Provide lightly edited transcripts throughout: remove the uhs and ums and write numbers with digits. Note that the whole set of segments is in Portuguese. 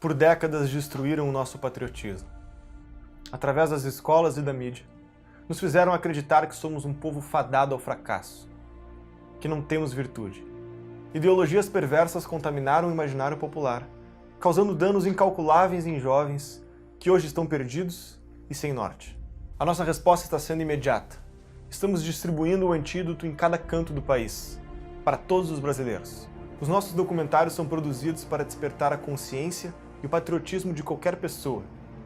por décadas destruíram o nosso patriotismo. Através das escolas e da mídia, nos fizeram acreditar que somos um povo fadado ao fracasso, que não temos virtude. Ideologias perversas contaminaram o imaginário popular, causando danos incalculáveis em jovens que hoje estão perdidos e sem norte. A nossa resposta está sendo imediata. Estamos distribuindo o antídoto em cada canto do país, para todos os brasileiros. Os nossos documentários são produzidos para despertar a consciência e o patriotismo de qualquer pessoa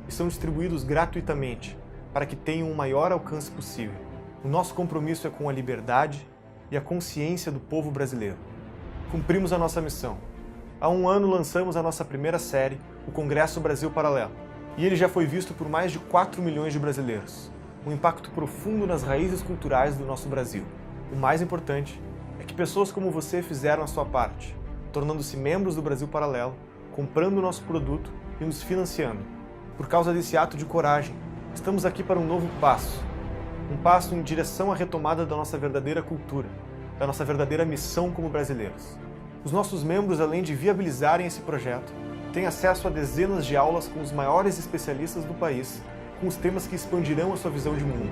e são distribuídos gratuitamente para que tenham o maior alcance possível. O nosso compromisso é com a liberdade e a consciência do povo brasileiro. Cumprimos a nossa missão. Há um ano lançamos a nossa primeira série, o Congresso Brasil Paralelo, e ele já foi visto por mais de 4 milhões de brasileiros. Um impacto profundo nas raízes culturais do nosso Brasil. O mais importante é que pessoas como você fizeram a sua parte, tornando-se membros do Brasil Paralelo, comprando o nosso produto e nos financiando. Por causa desse ato de coragem, estamos aqui para um novo passo. Um passo em direção à retomada da nossa verdadeira cultura, da nossa verdadeira missão como brasileiros. Os nossos membros, além de viabilizarem esse projeto, têm acesso a dezenas de aulas com os maiores especialistas do país, com os temas que expandirão a sua visão de mundo.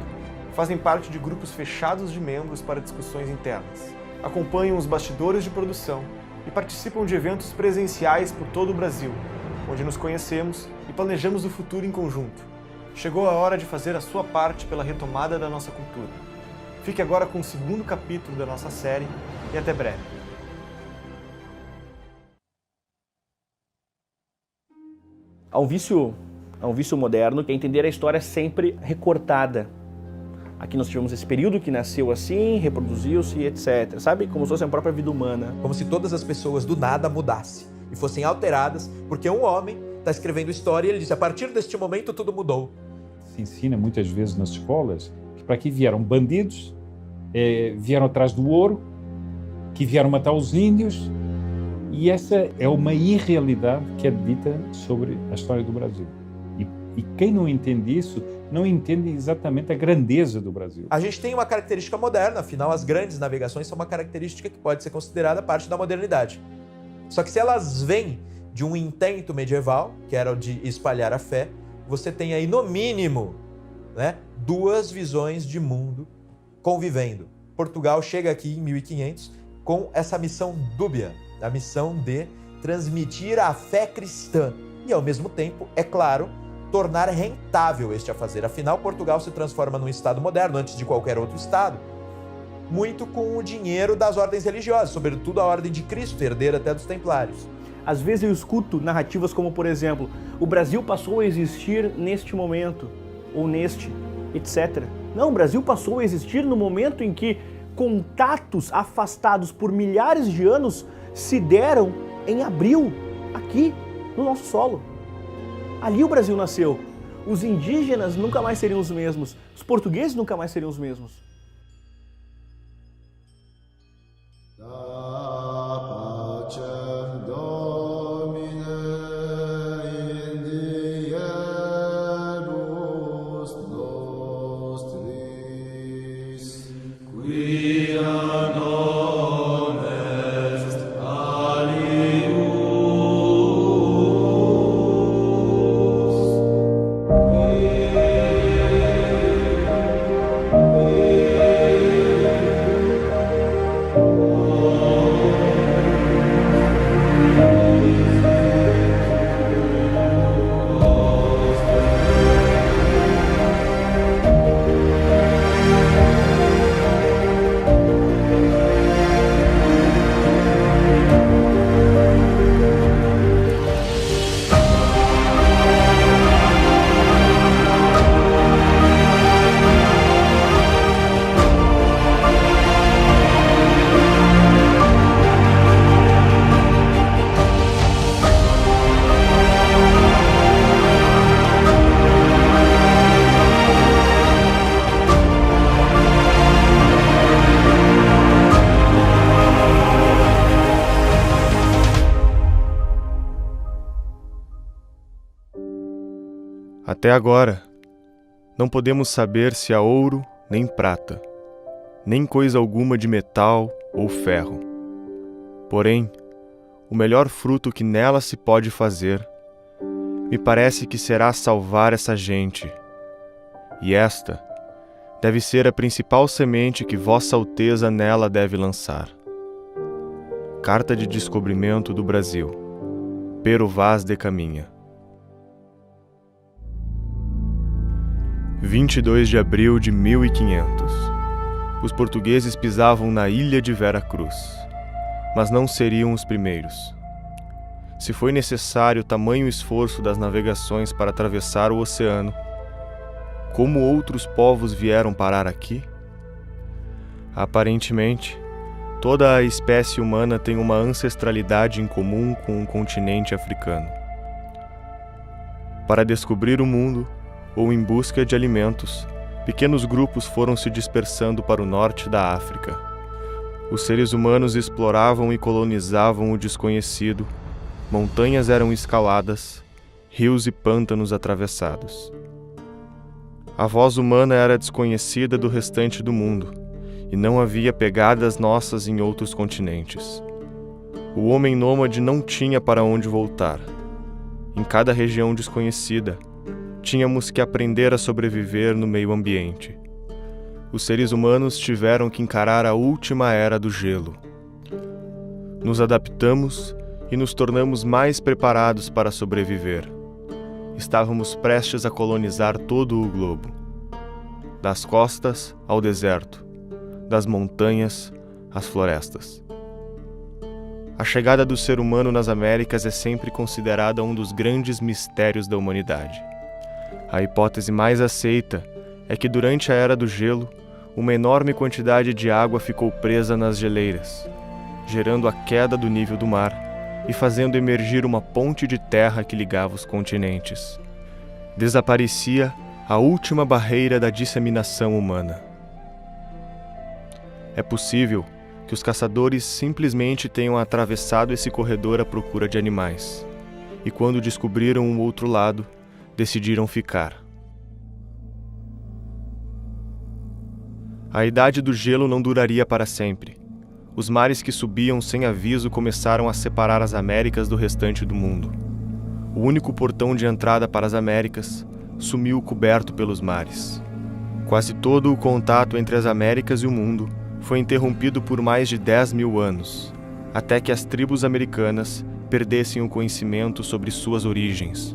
Fazem parte de grupos fechados de membros para discussões internas. Acompanham os bastidores de produção e participam de eventos presenciais por todo o Brasil, onde nos conhecemos e planejamos o futuro em conjunto. Chegou a hora de fazer a sua parte pela retomada da nossa cultura. Fique agora com o segundo capítulo da nossa série e até breve. Há um vício moderno que é entender a história sempre recortada. Aqui nós tivemos esse período que nasceu assim, reproduziu-se, etc. Sabe? Como se fosse a própria vida humana. Como se todas as pessoas do nada mudassem e fossem alteradas, porque um homem está escrevendo história e ele diz, a partir deste momento tudo mudou. Se ensina muitas vezes nas escolas que para aqui vieram bandidos, vieram atrás do ouro, que vieram matar os índios, e essa é uma irrealidade que é dita sobre a história do Brasil. E quem não entende isso, não entende exatamente a grandeza do Brasil. A gente tem uma característica moderna, afinal as grandes navegações são uma característica que pode ser considerada parte da modernidade. Só que se elas vêm de um intento medieval, que era o de espalhar a fé, você tem aí no mínimo, né, duas visões de mundo convivendo. Portugal chega aqui em 1500 com essa missão dúbia, a missão de transmitir a fé cristã e ao mesmo tempo, é claro, tornar rentável este afazer. Afinal, Portugal se transforma num estado moderno antes de qualquer outro estado, muito com o dinheiro das ordens religiosas, sobretudo a ordem de Cristo, herdeira até dos templários. Às vezes eu escuto narrativas como, por exemplo, o Brasil passou a existir neste momento, ou neste, etc. Não, o Brasil passou a existir no momento em que contatos afastados por milhares de anos se deram em abril, aqui, no nosso solo. Ali o Brasil nasceu. Os indígenas nunca mais seriam os mesmos. Os portugueses nunca mais seriam os mesmos. Até agora, não podemos saber se há ouro nem prata, nem coisa alguma de metal ou ferro. Porém, o melhor fruto que nela se pode fazer me parece que será salvar essa gente. E esta deve ser a principal semente que Vossa Alteza nela deve lançar. Carta de Descobrimento do Brasil. Pero Vaz de Caminha. 22 de abril de 1500. Os portugueses pisavam na ilha de Vera Cruz, mas não seriam os primeiros. Se foi necessário tamanho esforço das navegações para atravessar o oceano, como outros povos vieram parar aqui? Aparentemente, toda a espécie humana tem uma ancestralidade em comum com o continente africano. Para descobrir o mundo, ou em busca de alimentos, pequenos grupos foram se dispersando para o norte da África. Os seres humanos exploravam e colonizavam o desconhecido, montanhas eram escaladas, rios e pântanos atravessados. A voz humana era desconhecida do restante do mundo, e não havia pegadas nossas em outros continentes. O homem nômade não tinha para onde voltar. Em cada região desconhecida, tínhamos que aprender a sobreviver no meio ambiente. Os seres humanos tiveram que encarar a última era do gelo. Nos adaptamos e nos tornamos mais preparados para sobreviver. Estávamos prestes a colonizar todo o globo. Das costas ao deserto, das montanhas às florestas. A chegada do ser humano nas Américas é sempre considerada um dos grandes mistérios da humanidade. A hipótese mais aceita é que durante a Era do Gelo, uma enorme quantidade de água ficou presa nas geleiras, gerando a queda do nível do mar e fazendo emergir uma ponte de terra que ligava os continentes. Desaparecia a última barreira da disseminação humana. É possível que os caçadores simplesmente tenham atravessado esse corredor à procura de animais, e quando descobriram um outro lado, decidiram ficar. A Idade do Gelo não duraria para sempre. Os mares que subiam sem aviso começaram a separar as Américas do restante do mundo. O único portão de entrada para as Américas sumiu coberto pelos mares. Quase todo o contato entre as Américas e o mundo foi interrompido por mais de 10.000 anos, até que as tribos americanas perdessem o conhecimento sobre suas origens.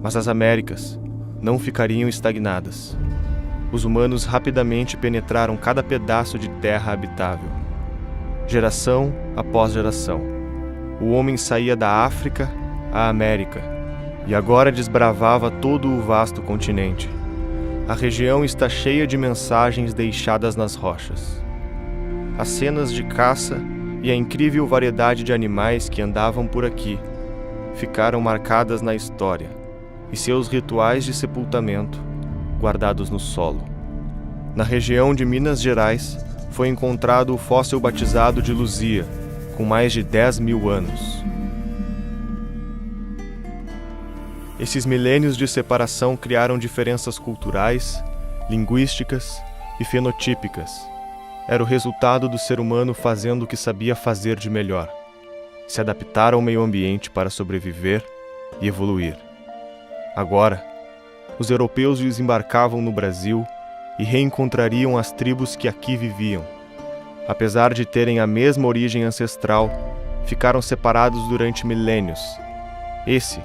Mas as Américas não ficariam estagnadas. Os humanos rapidamente penetraram cada pedaço de terra habitável. Geração após geração, o homem saía da África à América e agora desbravava todo o vasto continente. A região está cheia de mensagens deixadas nas rochas. As cenas de caça e a incrível variedade de animais que andavam por aqui ficaram marcadas na história e seus rituais de sepultamento guardados no solo. Na região de Minas Gerais, foi encontrado o fóssil batizado de Luzia, com mais de 10.000 anos. Esses milênios de separação criaram diferenças culturais, linguísticas e fenotípicas. Era o resultado do ser humano fazendo o que sabia fazer de melhor: se adaptar ao meio ambiente para sobreviver e evoluir. Agora, os europeus desembarcavam no Brasil e reencontrariam as tribos que aqui viviam. Apesar de terem a mesma origem ancestral, ficaram separados durante milênios. Esse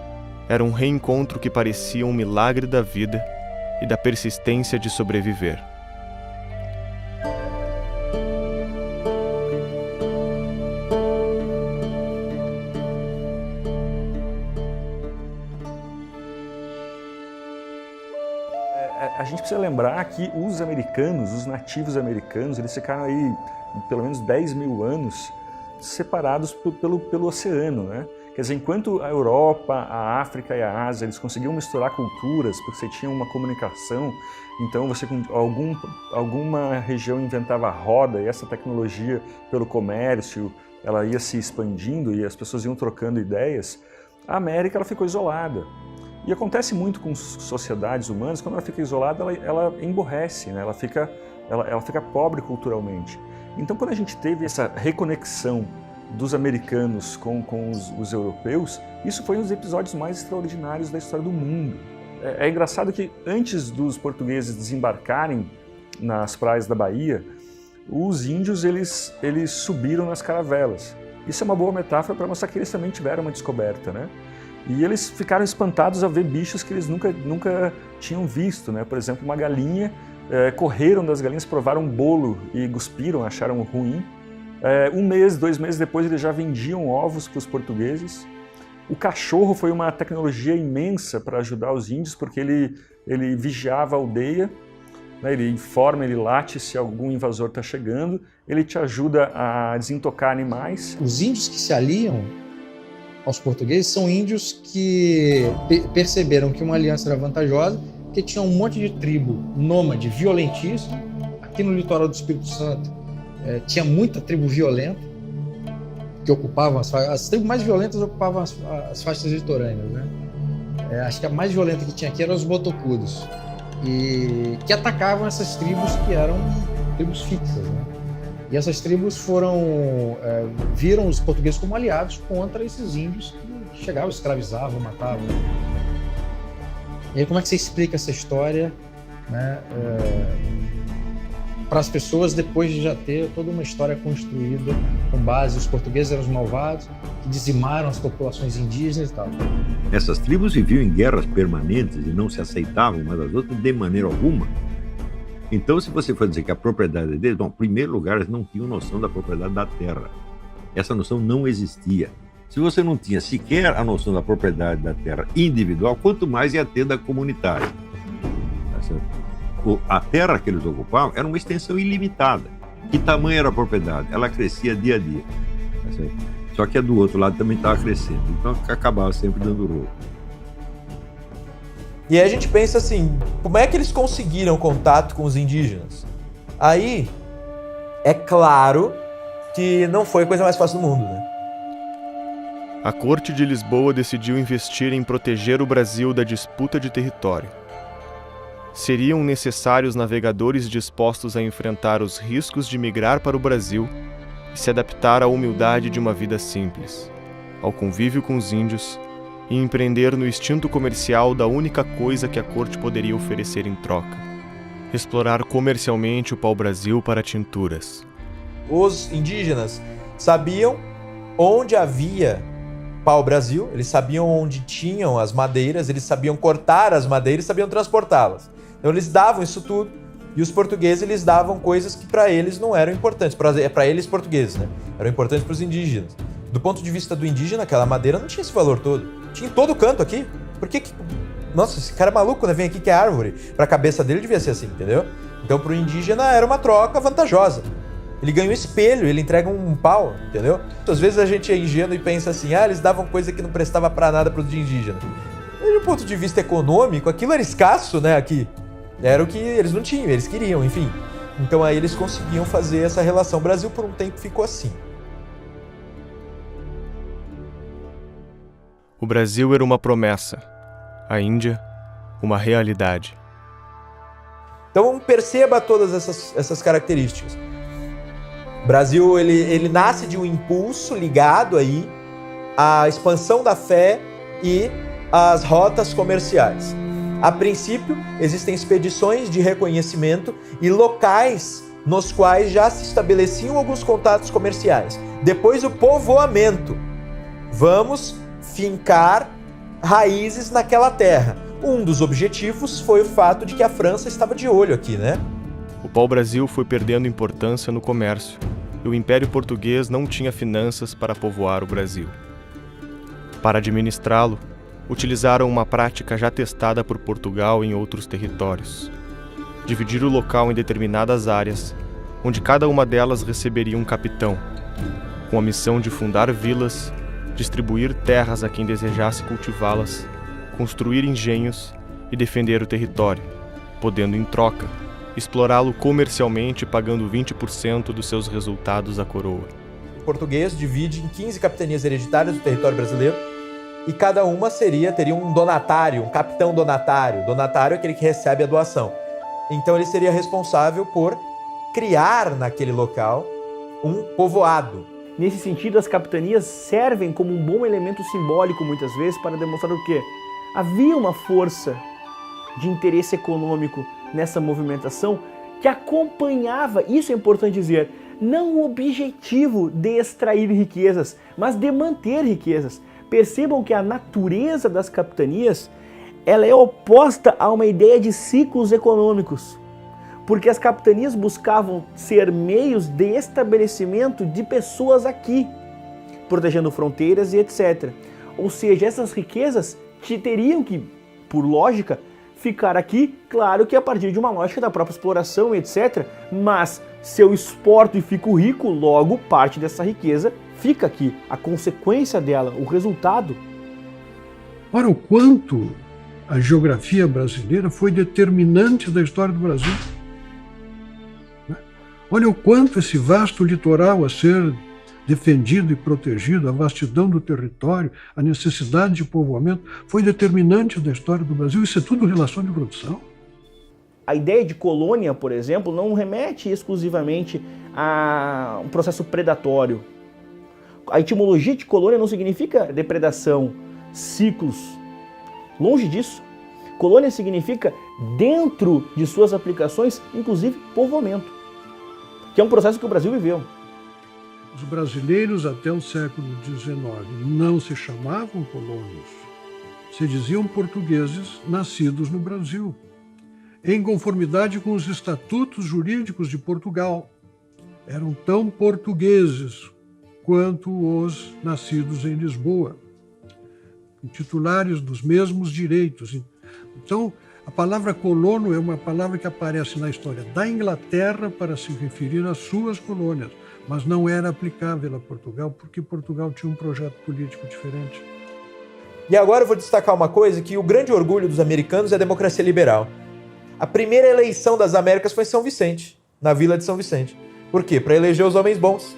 era um reencontro que parecia um milagre da vida e da persistência de sobreviver. A gente precisa lembrar que os americanos, os nativos americanos, eles ficaram aí pelo menos 10.000 anos separados pelo oceano, né? Quer dizer, enquanto a Europa, a África e a Ásia, eles conseguiam misturar culturas, porque você tinha uma comunicação, então você com alguma região inventava a roda, e essa tecnologia pelo comércio, ela ia se expandindo e as pessoas iam trocando ideias, a América ela ficou isolada. E acontece muito com sociedades humanas, quando ela fica isolada, ela emborrece, né? Ela fica pobre culturalmente. Então, quando a gente teve essa reconexão dos americanos com os europeus, isso foi um dos episódios mais extraordinários da história do mundo. É engraçado que antes dos portugueses desembarcarem nas praias da Bahia, os índios eles subiram nas caravelas. Isso é uma boa metáfora para mostrar que eles também tiveram uma descoberta, né? E eles ficaram espantados a ver bichos que eles nunca tinham visto, né? Por exemplo, uma galinha, correram das galinhas, provaram um bolo e cuspiram, acharam ruim. 1 mês, 2 meses depois eles já vendiam ovos para os portugueses. O cachorro foi uma tecnologia imensa para ajudar os índios, porque ele vigiava a aldeia, né? Ele informa, ele late se algum invasor está chegando, ele te ajuda a desintocar animais. Os índios que se aliam aos portugueses são índios que perceberam que uma aliança era vantajosa, porque tinha um monte de tribo nômade violentíssima. Aqui no litoral do Espírito Santo tinha muita tribo violenta que ocupavam as tribos mais violentas ocupavam as faixas litorâneas, né? Acho que a mais violenta que tinha aqui eram os botocudos, e que atacavam essas tribos que eram tribos fixas, né? E essas tribos viram os portugueses como aliados contra esses índios que chegavam, escravizavam, matavam. E aí como é que você explica essa história, né, para as pessoas depois de já ter toda uma história construída com base, os portugueses eram os malvados, que dizimaram as populações indígenas e tal. Essas tribos viviam em guerras permanentes e não se aceitavam umas das outras de maneira alguma. Então, se você for dizer que a propriedade deles, bom, em primeiro lugar, eles não tinham noção da propriedade da terra. Essa noção não existia. Se você não tinha sequer a noção da propriedade da terra individual, quanto mais ia ter da comunitária. A terra que eles ocupavam era uma extensão ilimitada. Que tamanho era a propriedade? Ela crescia dia a dia. Só que a do outro lado também estava crescendo. Então, acabava sempre dando rolo. E aí a gente pensa assim, como é que eles conseguiram contato com os indígenas? Aí, é claro que não foi a coisa mais fácil do mundo, né? A Corte de Lisboa decidiu investir em proteger o Brasil da disputa de território. Seriam necessários navegadores dispostos a enfrentar os riscos de migrar para o Brasil e se adaptar à humildade de uma vida simples, ao convívio com os índios e empreender no instinto comercial da única coisa que a corte poderia oferecer em troca: explorar comercialmente o pau-brasil para tinturas. Os indígenas sabiam onde havia pau-brasil, eles sabiam onde tinham as madeiras, eles sabiam cortar as madeiras e sabiam transportá-las. Então eles davam isso tudo, e os portugueses eles davam coisas que para eles não eram importantes, para eles portugueses, né? Eram importantes para os indígenas. Do ponto de vista do indígena, aquela madeira não tinha esse valor todo. Tinha em todo canto aqui. Por que... Nossa, esse cara é maluco, né? Vem aqui que é árvore. Pra cabeça dele devia ser assim, entendeu? Então pro indígena era uma troca vantajosa. Ele ganha um espelho, ele entrega um pau, entendeu? Às vezes a gente é ingênuo e pensa assim, eles davam coisa que não prestava pra nada pros indígenas. Mas do ponto de vista econômico, aquilo era escasso, né, aqui. Era o que eles não tinham, eles queriam, enfim. Então aí eles conseguiam fazer essa relação. O Brasil por um tempo ficou assim. O Brasil era uma promessa, a Índia, uma realidade. Então perceba todas essas características. O Brasil ele nasce de um impulso ligado aí à expansão da fé e às rotas comerciais. A princípio, existem expedições de reconhecimento e locais nos quais já se estabeleciam alguns contatos comerciais. Depois, o povoamento. Vamos fincar raízes naquela terra. Um dos objetivos foi o fato de que a França estava de olho aqui, né? O pau-brasil foi perdendo importância no comércio e o Império Português não tinha finanças para povoar o Brasil. Para administrá-lo, utilizaram uma prática já testada por Portugal em outros territórios: dividir o local em determinadas áreas, onde cada uma delas receberia um capitão, com a missão de fundar vilas, distribuir terras a quem desejasse cultivá-las, construir engenhos e defender o território, podendo, em troca, explorá-lo comercialmente pagando 20% dos seus resultados à coroa. O português divide em 15 capitanias hereditárias do território brasileiro e cada uma teria um donatário, um capitão donatário. Donatário é aquele que recebe a doação. Então ele seria responsável por criar naquele local um povoado. Nesse sentido, as capitanias servem como um bom elemento simbólico, muitas vezes, para demonstrar o quê? Havia uma força de interesse econômico nessa movimentação que acompanhava, isso é importante dizer, não o objetivo de extrair riquezas, mas de manter riquezas. Percebam que a natureza das capitanias ela é oposta a uma ideia de ciclos econômicos, porque as capitanias buscavam ser meios de estabelecimento de pessoas aqui, protegendo fronteiras e etc. Ou seja, essas riquezas teriam que, por lógica, ficar aqui, claro que a partir de uma lógica da própria exploração, etc. Mas se eu exporto e fico rico, logo parte dessa riqueza fica aqui. A consequência dela, o resultado. Ora, o quanto a geografia brasileira foi determinante da história do Brasil. Olha o quanto esse vasto litoral a ser defendido e protegido, a vastidão do território, a necessidade de povoamento, foi determinante da história do Brasil. Isso é tudo relação de produção. A ideia de colônia, por exemplo, não remete exclusivamente a um processo predatório. A etimologia de colônia não significa depredação, ciclos. Longe disso. Colônia significa, dentro de suas aplicações, inclusive povoamento, que é um processo que o Brasil viveu. Os brasileiros, até o século XIX, não se chamavam colonos. Se diziam portugueses nascidos no Brasil, em conformidade com os estatutos jurídicos de Portugal. Eram tão portugueses quanto os nascidos em Lisboa, titulares dos mesmos direitos. Então, a palavra colono é uma palavra que aparece na história da Inglaterra para se referir às suas colônias, mas não era aplicável a Portugal, porque Portugal tinha um projeto político diferente. E agora eu vou destacar uma coisa, que o grande orgulho dos americanos é a democracia liberal. A primeira eleição das Américas foi em São Vicente, na Vila de São Vicente. Por quê? Para eleger os homens bons.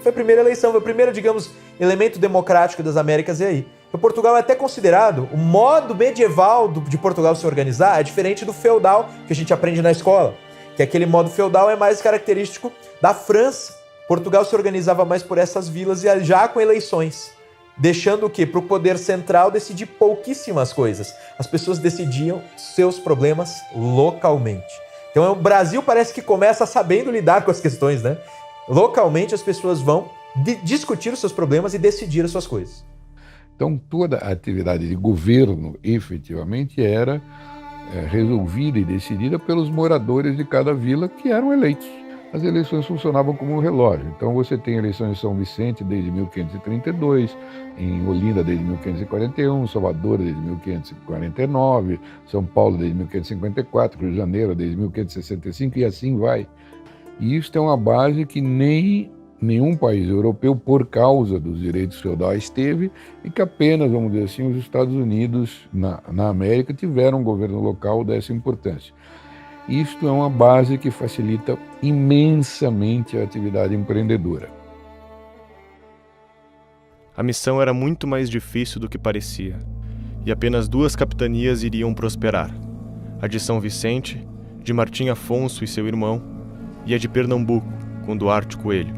Foi a primeira eleição, foi o primeiro, digamos, elemento democrático das Américas, e aí? O Portugal é até considerado, o modo medieval de Portugal se organizar é diferente do feudal que a gente aprende na escola, que aquele modo feudal é mais característico da França. Portugal se organizava mais por essas vilas e já com eleições, deixando o quê? Para o poder central decidir pouquíssimas coisas. As pessoas decidiam seus problemas localmente. Então o Brasil parece que começa sabendo lidar com as questões, né? Localmente as pessoas vão discutir os seus problemas e decidir as suas coisas. Então, toda a atividade de governo, efetivamente, era resolvida e decidida pelos moradores de cada vila que eram eleitos. As eleições funcionavam como um relógio. Então, você tem eleições em São Vicente desde 1532, em Olinda desde 1541, Salvador desde 1549, São Paulo desde 1554, Rio de Janeiro desde 1565 e assim vai. E isso é uma base que nenhum país europeu, por causa dos direitos feudais, teve, e que apenas, vamos dizer assim, os Estados Unidos, na América, tiveram um governo local dessa importância. Isto é uma base que facilita imensamente a atividade empreendedora. A missão era muito mais difícil do que parecia, e apenas 2 capitanias iriam prosperar: a de São Vicente, de Martim Afonso e seu irmão, e a de Pernambuco, com Duarte Coelho.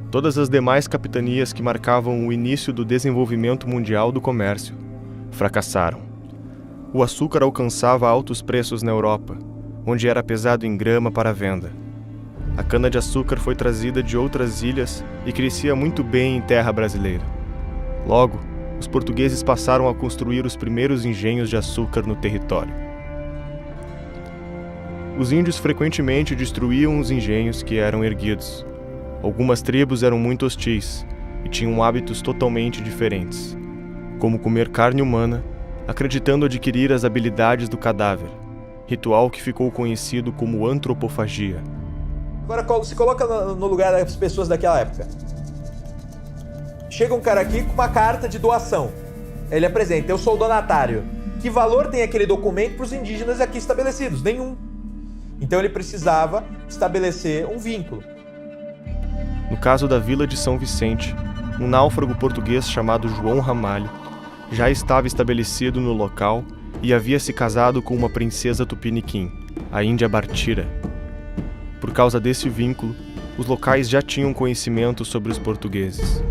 Todas as demais capitanias que marcavam o início do desenvolvimento mundial do comércio fracassaram. O açúcar alcançava altos preços na Europa, onde era pesado em grama para venda. A cana-de-açúcar foi trazida de outras ilhas e crescia muito bem em terra brasileira. Logo, os portugueses passaram a construir os primeiros engenhos de açúcar no território. Os índios frequentemente destruíam os engenhos que eram erguidos. Algumas tribos eram muito hostis e tinham hábitos totalmente diferentes, como comer carne humana, acreditando adquirir as habilidades do cadáver, ritual que ficou conhecido como antropofagia. Agora se coloca no lugar das pessoas daquela época. Chega um cara aqui com uma carta de doação. Ele apresenta: eu sou o donatário. Que valor tem aquele documento para os indígenas aqui estabelecidos? Nenhum. Então ele precisava estabelecer um vínculo. No caso da Vila de São Vicente, um náufrago português chamado João Ramalho já estava estabelecido no local e havia se casado com uma princesa tupiniquim, a Índia Bartira. Por causa desse vínculo, os locais já tinham conhecimento sobre os portugueses.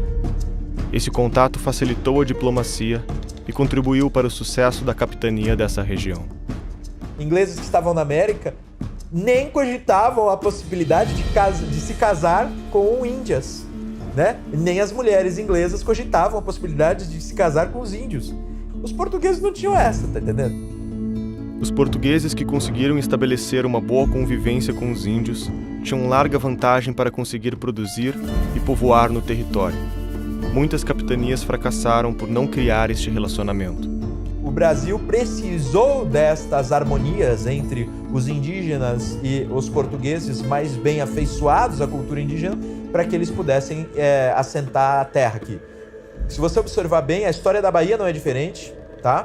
Esse contato facilitou a diplomacia e contribuiu para o sucesso da capitania dessa região. Ingleses que estavam na América nem cogitavam a possibilidade de se casar com índias, né? Nem as mulheres inglesas cogitavam a possibilidade de se casar com os índios. Os portugueses não tinham essa, tá entendendo? Os portugueses que conseguiram estabelecer uma boa convivência com os índios tinham larga vantagem para conseguir produzir e povoar no território. Muitas capitanias fracassaram por não criar este relacionamento. O Brasil precisou destas harmonias entre os indígenas e os portugueses mais bem afeiçoados à cultura indígena para que eles pudessem assentar a terra aqui. Se você observar bem, a história da Bahia não é diferente, tá?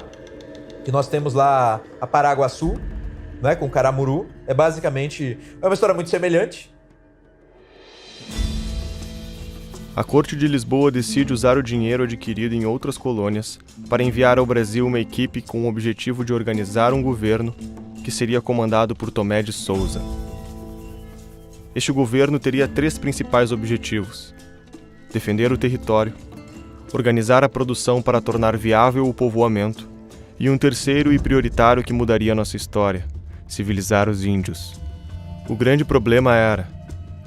Que nós temos lá a Paraguaçu, né, com Caramuru. É basicamente uma história muito semelhante. A Corte de Lisboa decide usar o dinheiro adquirido em outras colônias para enviar ao Brasil uma equipe com o objetivo de organizar um governo que seria comandado por Tomé de Souza. Este governo teria 3 principais objetivos: defender o território, organizar a produção para tornar viável o povoamento, e um terceiro e prioritário que mudaria nossa história: civilizar os índios. O grande problema era: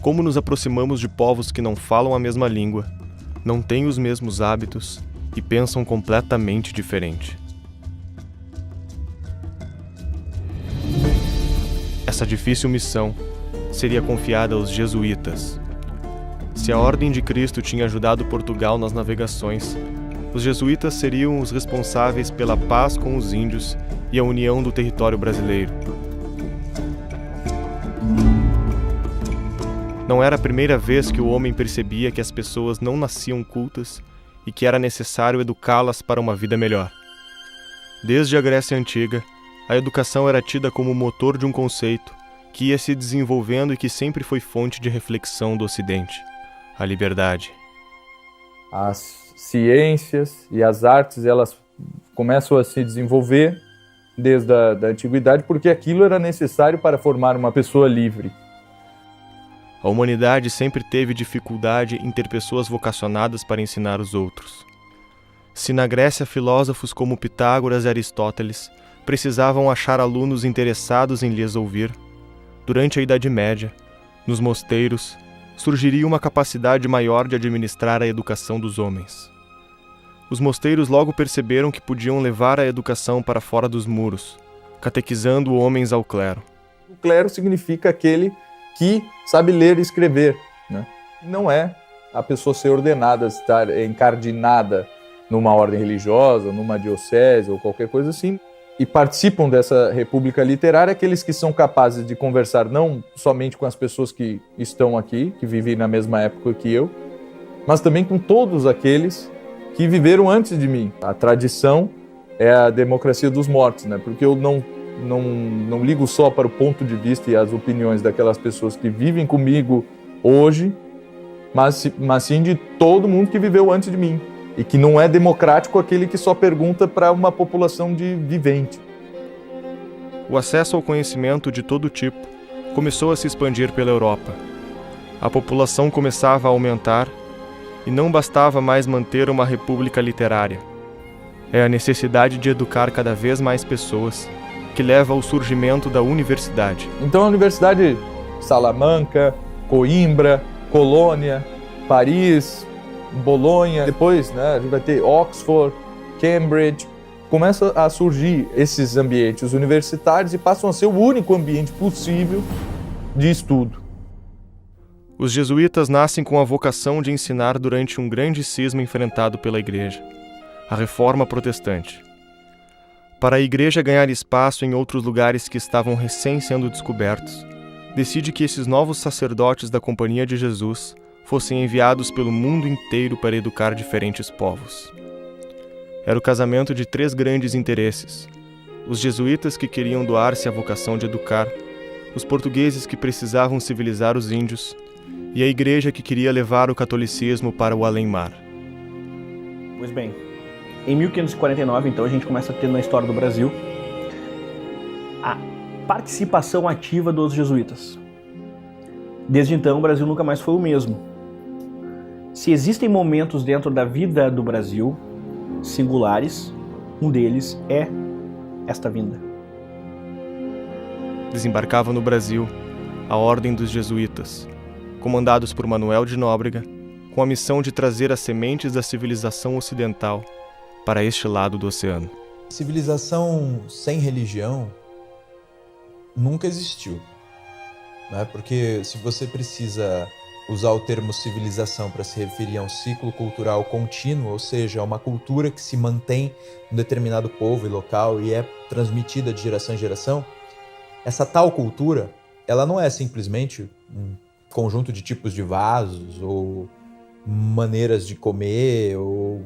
como nos aproximamos de povos que não falam a mesma língua, não têm os mesmos hábitos e pensam completamente diferente? Essa difícil missão seria confiada aos jesuítas. Se a Ordem de Cristo tinha ajudado Portugal nas navegações, os jesuítas seriam os responsáveis pela paz com os índios e a união do território brasileiro. Não era a primeira vez que o homem percebia que as pessoas não nasciam cultas e que era necessário educá-las para uma vida melhor. Desde a Grécia Antiga, a educação era tida como o motor de um conceito que ia se desenvolvendo e que sempre foi fonte de reflexão do Ocidente: a liberdade. As ciências e as artes, elas começam a se desenvolver desde a antiguidade porque aquilo era necessário para formar uma pessoa livre. A humanidade sempre teve dificuldade em ter pessoas vocacionadas para ensinar os outros. Se na Grécia filósofos como Pitágoras e Aristóteles precisavam achar alunos interessados em lhes ouvir, durante a Idade Média, nos mosteiros, surgiria uma capacidade maior de administrar a educação dos homens. Os mosteiros logo perceberam que podiam levar a educação para fora dos muros, catequizando homens ao clero. O clero significa aquele que sabe ler e escrever, né? Não é a pessoa ser ordenada, estar encardinada numa ordem religiosa, numa diocese ou qualquer coisa assim. E participam dessa república literária aqueles que são capazes de conversar não somente com as pessoas que estão aqui, que vivem na mesma época que eu, mas também com todos aqueles que viveram antes de mim. A tradição é a democracia dos mortos, né? Porque eu não ligo só para o ponto de vista e as opiniões daquelas pessoas que vivem comigo hoje, mas sim de todo mundo que viveu antes de mim. E que não é democrático aquele que só pergunta para uma população de vivente. O acesso ao conhecimento de todo tipo começou a se expandir pela Europa. A população começava a aumentar e não bastava mais manter uma república literária. É a necessidade de educar cada vez mais pessoas que leva ao surgimento da universidade. Então a Universidade Salamanca, Coimbra, Colônia, Paris, Bolonha, depois, né, a gente vai ter Oxford, Cambridge. Começam a surgir esses ambientes universitários e passam a ser o único ambiente possível de estudo. Os jesuítas nascem com a vocação de ensinar durante um grande cisma enfrentado pela Igreja, a Reforma Protestante. Para a Igreja ganhar espaço em outros lugares que estavam recém sendo descobertos, decide que esses novos sacerdotes da Companhia de Jesus fossem enviados pelo mundo inteiro para educar diferentes povos. Era o casamento de 3 grandes interesses: os jesuítas que queriam doar-se à vocação de educar, os portugueses que precisavam civilizar os índios e a Igreja que queria levar o catolicismo para o além-mar. Pois bem, em 1549, então, a gente começa a ter na história do Brasil a participação ativa dos jesuítas. Desde então, o Brasil nunca mais foi o mesmo. Se existem momentos dentro da vida do Brasil singulares, um deles é esta vinda. Desembarcava no Brasil a Ordem dos Jesuítas, comandados por Manuel de Nóbrega, com a missão de trazer as sementes da civilização ocidental para este lado do oceano. Civilização sem religião nunca existiu, né? Porque se você precisa usar o termo civilização para se referir a um ciclo cultural contínuo, ou seja, a uma cultura que se mantém em um determinado povo e local e é transmitida de geração em geração, essa tal cultura, ela não é simplesmente um conjunto de tipos de vasos ou maneiras de comer ou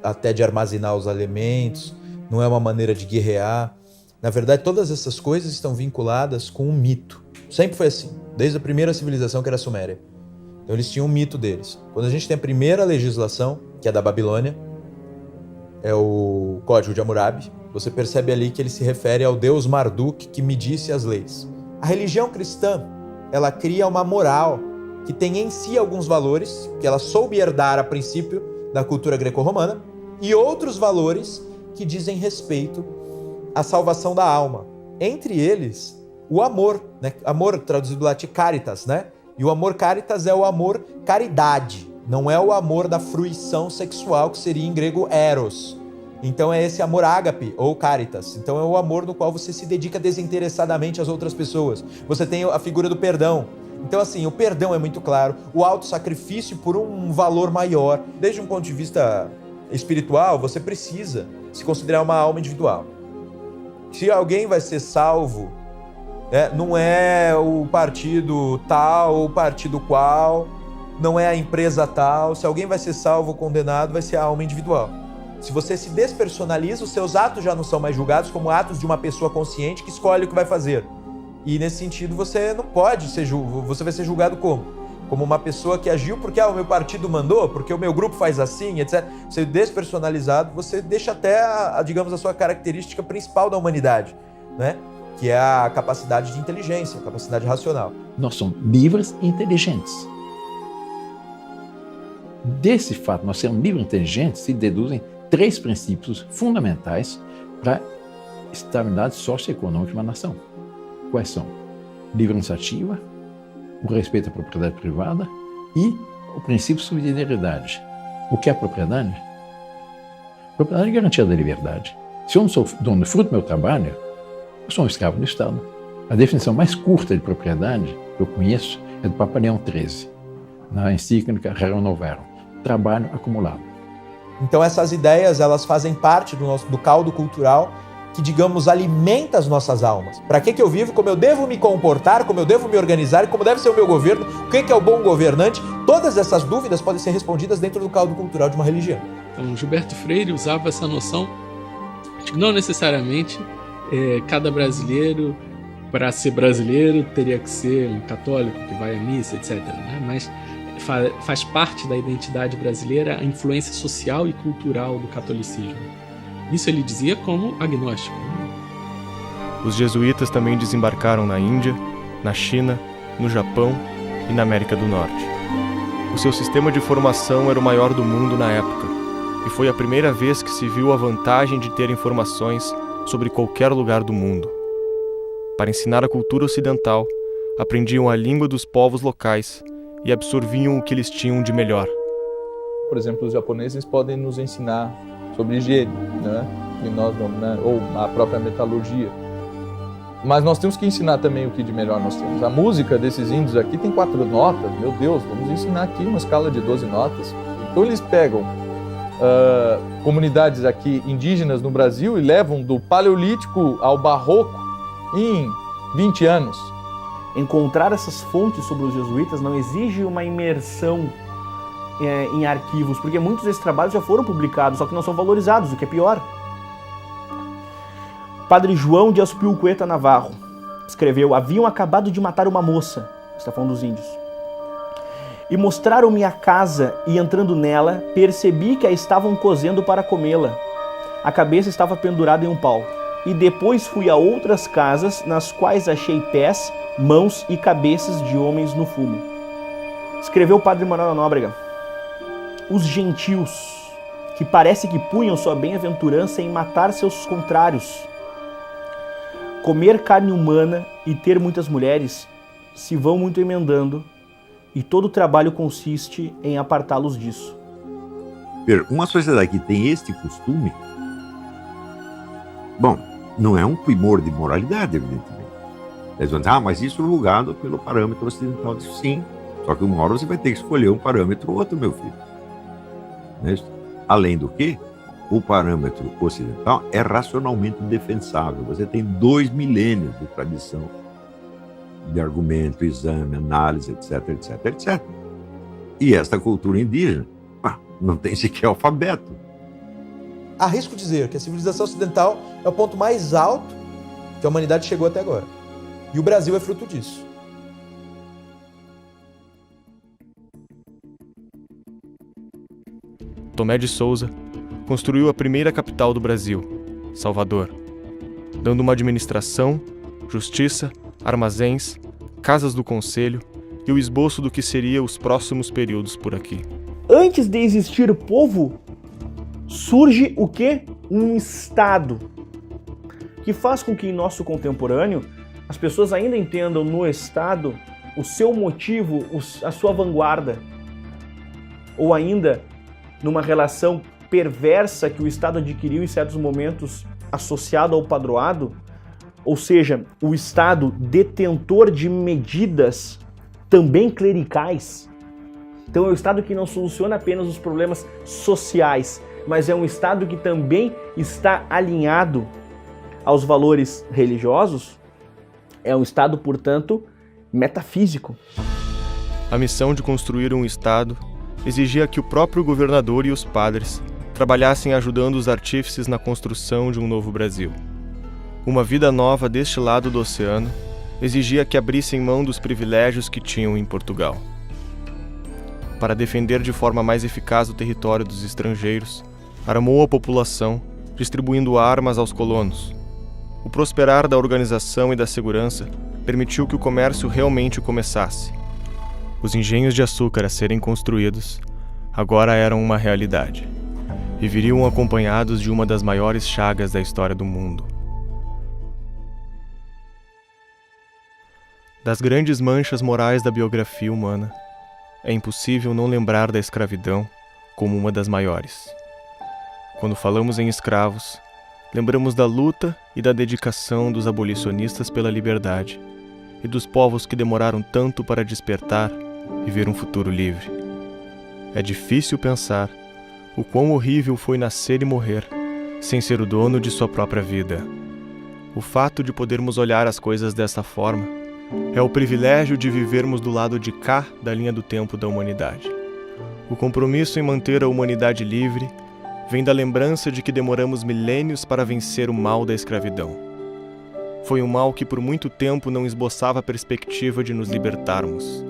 até de armazenar os alimentos, não é uma maneira de guerrear. Na verdade, todas essas coisas estão vinculadas com um mito. Sempre foi assim, desde a primeira civilização, que era a Suméria. Então eles tinham um mito deles. Quando a gente tem a primeira legislação, que é da Babilônia, é o Código de Hammurabi, você percebe ali que ele se refere ao deus Marduk que medisse as leis. A religião cristã, ela cria uma moral que tem em si alguns valores, que ela soube herdar a princípio da cultura greco-romana, e outros valores que dizem respeito à salvação da alma. Entre eles, o amor, né? Amor traduzido do latim caritas, né? E o amor caritas é o amor caridade, não é o amor da fruição sexual, que seria em grego eros. Então é esse amor ágape ou caritas. Então é o amor no qual você se dedica desinteressadamente às outras pessoas. Você tem a figura do perdão. Então assim, o perdão é muito claro, o autossacrifício por um valor maior. Desde um ponto de vista espiritual, você precisa se considerar uma alma individual. Se alguém vai ser salvo, não é o partido tal ou o partido qual, não é a empresa tal. Se alguém vai ser salvo ou condenado, vai ser a alma individual. Se você se despersonaliza, os seus atos já não são mais julgados como atos de uma pessoa consciente que escolhe o que vai fazer. E nesse sentido você não pode ser julgado, você vai ser julgado como? Como uma pessoa que agiu porque o meu partido mandou, porque o meu grupo faz assim, etc. Você despersonalizado, você deixa até, digamos, a sua característica principal da humanidade, né? Que é a capacidade de inteligência, a capacidade racional. Nós somos livres e inteligentes. Desse fato, nós sermos livres e inteligentes, se deduzem 3 princípios fundamentais para a estabilidade socioeconômica de uma nação. Quais são? Livre iniciativa, o respeito à propriedade privada e o princípio de subsidiariedade. O que é a propriedade? Propriedade é garantia da liberdade. Se eu não sou dono do fruto do meu trabalho, eu sou um escravo do Estado. A definição mais curta de propriedade que eu conheço é do Papa Leão XIII, na encíclica Rerum Novarum, trabalho acumulado. Então essas ideias, elas fazem parte do caldo cultural que, digamos, alimenta as nossas almas. Para que eu vivo, como eu devo me comportar, como eu devo me organizar, como deve ser o meu governo, o que é o bom governante, todas essas dúvidas podem ser respondidas dentro do caldo cultural de uma religião. Então, Gilberto Freire usava essa noção de que não necessariamente cada brasileiro, para ser brasileiro, teria que ser um católico que vai à missa, etc. Né? Mas faz parte da identidade brasileira a influência social e cultural do catolicismo. Isso ele dizia como agnóstico. Os jesuítas também desembarcaram na Índia, na China, no Japão e na América do Norte. O seu sistema de formação era o maior do mundo na época, e foi a primeira vez que se viu a vantagem de ter informações sobre qualquer lugar do mundo. Para ensinar a cultura ocidental, aprendiam a língua dos povos locais e absorviam o que eles tinham de melhor. Por exemplo, os japoneses podem nos ensinar sobre higiene, né? E nós não, né? Ou a própria metalurgia. Mas nós temos que ensinar também o que de melhor nós temos. A música desses índios aqui tem 4 notas. Meu Deus, vamos ensinar aqui uma escala de 12 notas. Então eles pegam comunidades aqui indígenas no Brasil e levam do Paleolítico ao Barroco em 20 anos. Encontrar essas fontes sobre os jesuítas não exige uma imersão em arquivos, porque muitos desses trabalhos já foram publicados, só que não são valorizados, o que é pior. Padre João de Aspilcueta Navarro escreveu: haviam acabado de matar uma moça, está falando dos índios, e mostraram-me a casa, e entrando nela, percebi que a estavam cozendo para comê-la. A cabeça estava pendurada em um pau. E depois fui a outras casas, nas quais achei pés, mãos e cabeças de homens no fumo. Escreveu o padre Manuel Nóbrega: os gentios, que parece que punham sua bem-aventurança em matar seus contrários, comer carne humana e ter muitas mulheres, se vão muito emendando, e todo o trabalho consiste em apartá-los disso. Uma sociedade que tem este costume, bom, não é um primor de moralidade, evidentemente. Eles vão dizer, mas isso julgado pelo parâmetro ocidental. Disso, sim, só que uma hora você vai ter que escolher um parâmetro ou outro, meu filho. Não é isso? Além do que, o parâmetro ocidental é racionalmente defensável. Você tem 2 milênios de tradição de argumento, exame, análise, etc, etc, etc. E esta cultura indígena não tem sequer alfabeto. Arrisco dizer que a civilização ocidental é o ponto mais alto que a humanidade chegou até agora. E o Brasil é fruto disso. Tomé de Souza construiu a primeira capital do Brasil, Salvador, dando uma administração, justiça, armazéns, casas do conselho e o esboço do que seria os próximos períodos por aqui. Antes de existir povo, surge o quê? Um Estado, que faz com que em nosso contemporâneo as pessoas ainda entendam no Estado o seu motivo, a sua vanguarda, ou ainda numa relação perversa que o Estado adquiriu em certos momentos associado ao padroado, ou seja, o Estado detentor de medidas também clericais. Então é um Estado que não soluciona apenas os problemas sociais, mas é um Estado que também está alinhado aos valores religiosos. É um Estado, portanto, metafísico. A missão de construir um Estado exigia que o próprio governador e os padres trabalhassem ajudando os artífices na construção de um novo Brasil. Uma vida nova deste lado do oceano exigia que abrissem mão dos privilégios que tinham em Portugal. Para defender de forma mais eficaz o território dos estrangeiros, armou a população, distribuindo armas aos colonos. O prosperar da organização e da segurança permitiu que o comércio realmente começasse. Os engenhos de açúcar a serem construídos agora eram uma realidade e viriam acompanhados de uma das maiores chagas da história do mundo. Das grandes manchas morais da biografia humana, é impossível não lembrar da escravidão como uma das maiores. Quando falamos em escravos, lembramos da luta e da dedicação dos abolicionistas pela liberdade e dos povos que demoraram tanto para despertar e ver um futuro livre. É difícil pensar o quão horrível foi nascer e morrer sem ser o dono de sua própria vida. O fato de podermos olhar as coisas dessa forma é o privilégio de vivermos do lado de cá da linha do tempo da humanidade. O compromisso em manter a humanidade livre vem da lembrança de que demoramos milênios para vencer o mal da escravidão. Foi um mal que por muito tempo não esboçava a perspectiva de nos libertarmos.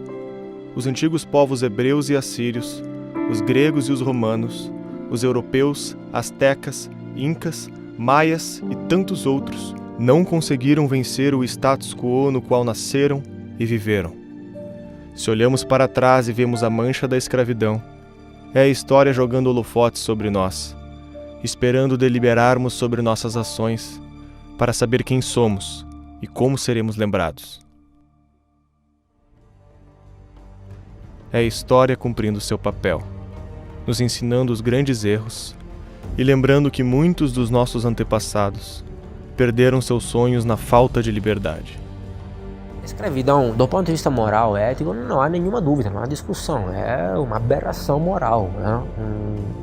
Os antigos povos hebreus e assírios, os gregos e os romanos, os europeus, astecas, incas, maias e tantos outros não conseguiram vencer o status quo no qual nasceram e viveram. Se olhamos para trás e vemos a mancha da escravidão, é a história jogando holofotes sobre nós, esperando deliberarmos sobre nossas ações, para saber quem somos e como seremos lembrados. É a história cumprindo seu papel, nos ensinando os grandes erros e lembrando que muitos dos nossos antepassados perderam seus sonhos na falta de liberdade. A escravidão, do ponto de vista moral, ético, não há nenhuma dúvida, não há discussão. É uma aberração moral. Né?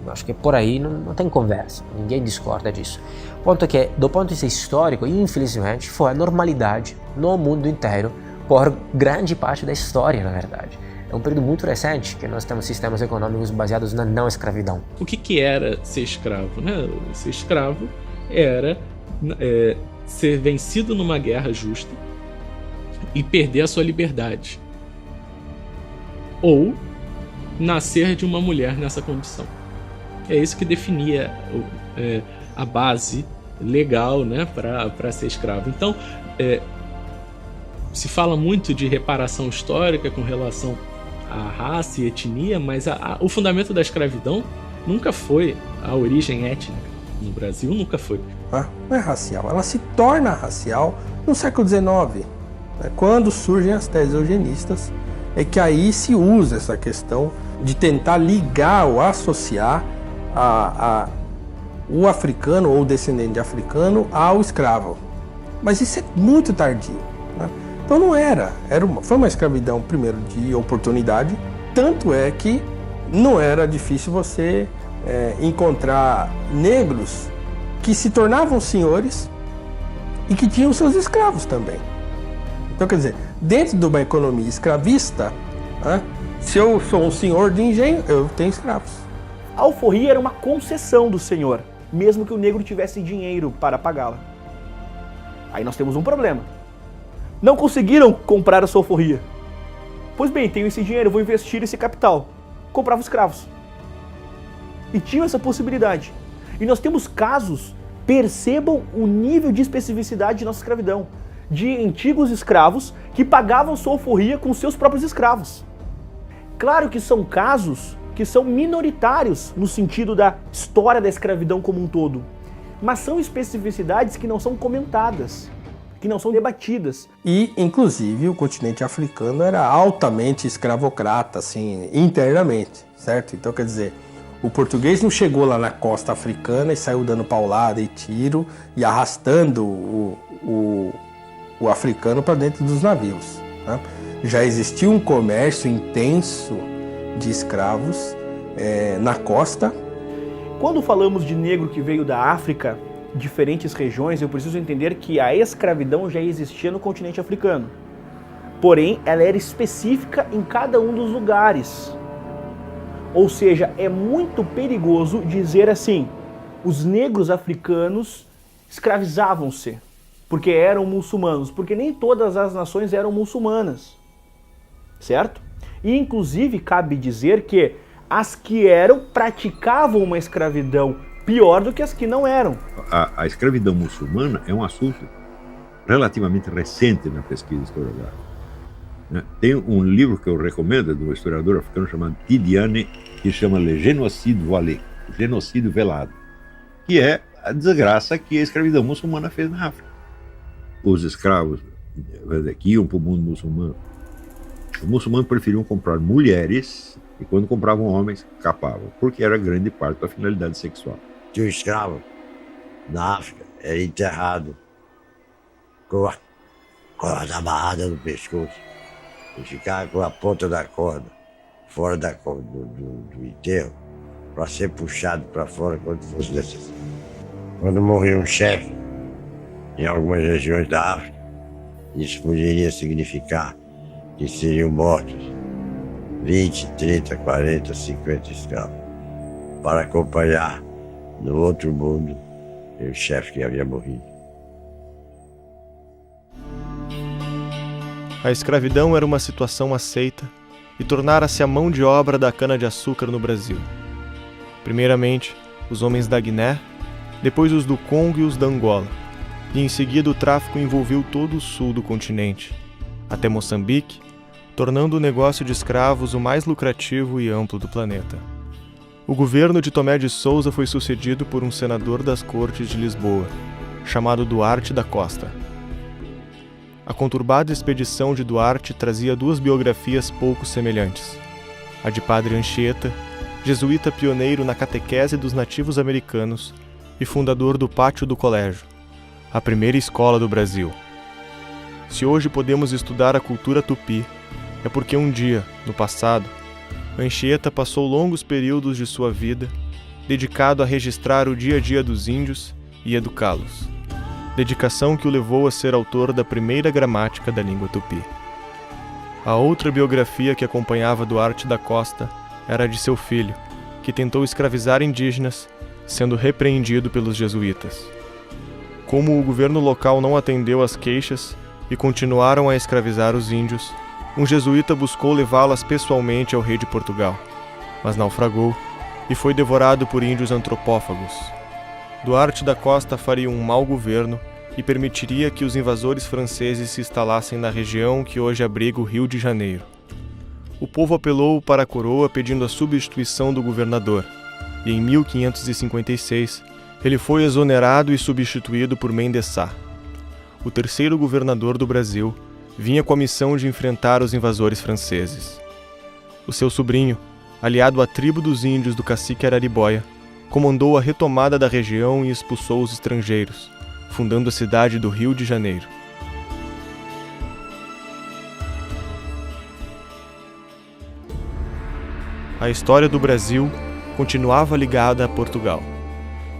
Acho que por aí não tem conversa, ninguém discorda disso. O ponto é que, do ponto de vista histórico, infelizmente, foi a normalidade no mundo inteiro por grande parte da história, na verdade. É um período muito recente que nós temos sistemas econômicos baseados na não escravidão. O que era ser escravo? Né? Ser escravo era ser vencido numa guerra justa e perder a sua liberdade, ou nascer de uma mulher nessa condição. É isso que definia a base legal, né, para ser escravo. Então, Se fala muito de reparação histórica com relação à raça e etnia, mas o fundamento da escravidão nunca foi a origem étnica. No Brasil nunca foi. Não é racial, ela se torna racial no século XIX, né, quando surgem as teses eugenistas, é que aí se usa essa questão de tentar ligar ou associar o africano ou o descendente de africano ao escravo. Mas isso é muito tardio, né? Então não foi uma escravidão, primeiro, de oportunidade, tanto é que não era difícil você encontrar negros que se tornavam senhores e que tinham seus escravos também. Então, quer dizer, dentro de uma economia escravista, né, se eu sou um senhor de engenho, eu tenho escravos. A alforria era uma concessão do senhor, mesmo que o negro tivesse dinheiro para pagá-la. Aí nós temos um problema. Não conseguiram comprar a sua alforria. Pois bem, tenho esse dinheiro, vou investir esse capital. Comprava escravos. E tinham essa possibilidade. E nós temos casos, percebam o nível de especificidade de nossa escravidão, de antigos escravos que pagavam sua alforria com seus próprios escravos. Claro que são casos que são minoritários no sentido da história da escravidão como um todo, mas são especificidades que não são comentadas, que não são debatidas. E, inclusive, o continente africano era altamente escravocrata, assim, internamente, certo? Então, quer dizer, o português não chegou lá na costa africana e saiu dando paulada e tiro e arrastando o africano para dentro dos navios, né? Já existia um comércio intenso de escravos na costa. Quando falamos de negro que veio da África, diferentes regiões, eu preciso entender que a escravidão já existia no continente africano. Porém, ela era específica em cada um dos lugares. Ou seja, é muito perigoso dizer assim, os negros africanos escravizavam-se porque eram muçulmanos, porque nem todas as nações eram muçulmanas, certo? E inclusive cabe dizer que as que eram praticavam uma escravidão pior do que as que não eram. A escravidão muçulmana é um assunto relativamente recente na pesquisa historiográfica. Tem um livro que eu recomendo, de um historiador africano chamado Tidiane, que chama Le Génocide Voilé, genocídio velado, que é a desgraça que a escravidão muçulmana fez na África. Os escravos que iam para o mundo muçulmano, os muçulmanos preferiam comprar mulheres e, quando compravam homens, capavam, porque era grande parte da finalidade sexual. Que o escravo na África era enterrado com a corda amarrada no pescoço e ficava com a ponta da corda fora do enterro para ser puxado para fora quando fosse necessário. Quando morria um chefe em algumas regiões da África, isso poderia significar que seriam mortos 20, 30, 40, 50 escravos para acompanhar no outro mundo o chefe que havia morrido. A escravidão era uma situação aceita e tornara-se a mão de obra da cana-de-açúcar no Brasil. Primeiramente, os homens da Guiné, depois os do Congo e os da Angola, e em seguida o tráfico envolveu todo o sul do continente, até Moçambique, tornando o negócio de escravos o mais lucrativo e amplo do planeta. O governo de Tomé de Souza foi sucedido por um senador das Cortes de Lisboa, chamado Duarte da Costa. A conturbada expedição de Duarte trazia duas biografias pouco semelhantes. A de Padre Anchieta, jesuíta pioneiro na catequese dos nativos americanos e fundador do Pátio do Colégio, a primeira escola do Brasil. Se hoje podemos estudar a cultura tupi, é porque um dia, no passado, Anchieta passou longos períodos de sua vida dedicado a registrar o dia a dia dos índios e educá-los. Dedicação que o levou a ser autor da primeira gramática da língua tupi. A outra biografia que acompanhava Duarte da Costa era a de seu filho, que tentou escravizar indígenas, sendo repreendido pelos jesuítas. Como o governo local não atendeu às queixas e continuaram a escravizar os índios, um jesuíta buscou levá-las pessoalmente ao rei de Portugal, mas naufragou e foi devorado por índios antropófagos. Duarte da Costa faria um mau governo e permitiria que os invasores franceses se instalassem na região que hoje abriga o Rio de Janeiro. O povo apelou para a coroa pedindo a substituição do governador, e em 1556 ele foi exonerado e substituído por Mendez Sá. O terceiro governador do Brasil vinha com a missão de enfrentar os invasores franceses. O seu sobrinho, aliado à tribo dos índios do cacique Araribóia, comandou a retomada da região e expulsou os estrangeiros, fundando a cidade do Rio de Janeiro. A história do Brasil continuava ligada a Portugal,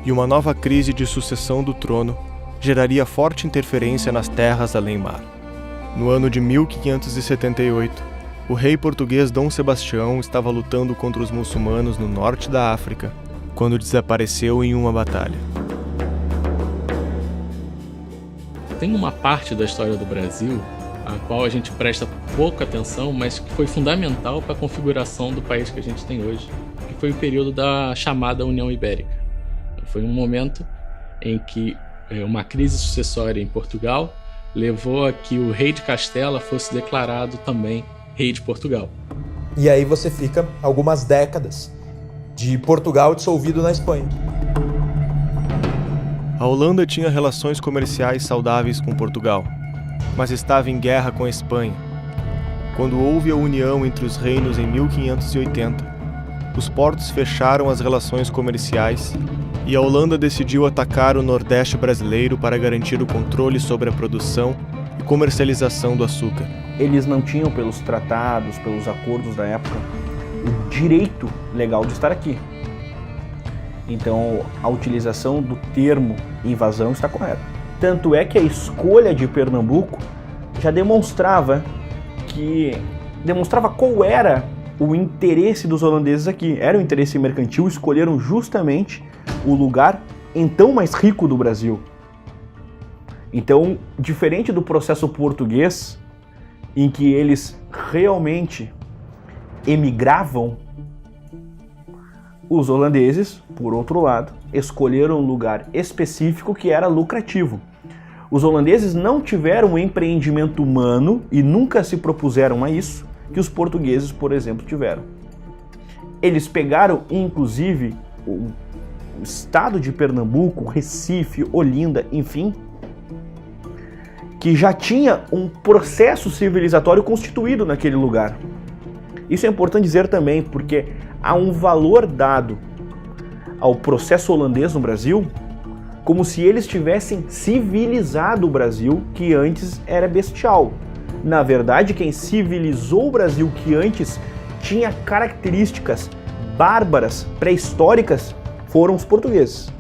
e uma nova crise de sucessão do trono geraria forte interferência nas terras além-mar. No ano de 1578, o rei português Dom Sebastião estava lutando contra os muçulmanos no norte da África, quando desapareceu em uma batalha. Tem uma parte da história do Brasil a qual a gente presta pouca atenção, mas que foi fundamental para a configuração do país que a gente tem hoje, que foi o período da chamada União Ibérica. Foi um momento em que uma crise sucessória em Portugal levou a que o rei de Castela fosse declarado também rei de Portugal. E aí você fica algumas décadas de Portugal dissolvido na Espanha. A Holanda tinha relações comerciais saudáveis com Portugal, mas estava em guerra com a Espanha. Quando houve a união entre os reinos em 1580, os portos fecharam as relações comerciais e a Holanda decidiu atacar o Nordeste brasileiro para garantir o controle sobre a produção e comercialização do açúcar. Eles não tinham, pelos tratados, pelos acordos da época, o direito legal de estar aqui. Então, a utilização do termo invasão está correta. Tanto é que a escolha de Pernambuco já demonstrava qual era o interesse dos holandeses aqui. Era o interesse mercantil, escolheram justamente o lugar então mais rico do Brasil. Então, diferente do processo português, em que eles realmente emigravam, os holandeses, por outro lado, escolheram um lugar específico que era lucrativo. Os holandeses não tiveram um empreendimento humano e nunca se propuseram a isso que os portugueses, por exemplo, tiveram. Eles pegaram, inclusive, o estado de Pernambuco, Recife, Olinda, enfim, que já tinha um processo civilizatório constituído naquele lugar. Isso é importante dizer também, porque há um valor dado ao processo holandês no Brasil, como se eles tivessem civilizado o Brasil, que antes era bestial. Na verdade, quem civilizou o Brasil, que antes tinha características bárbaras, pré-históricas, foram os portugueses.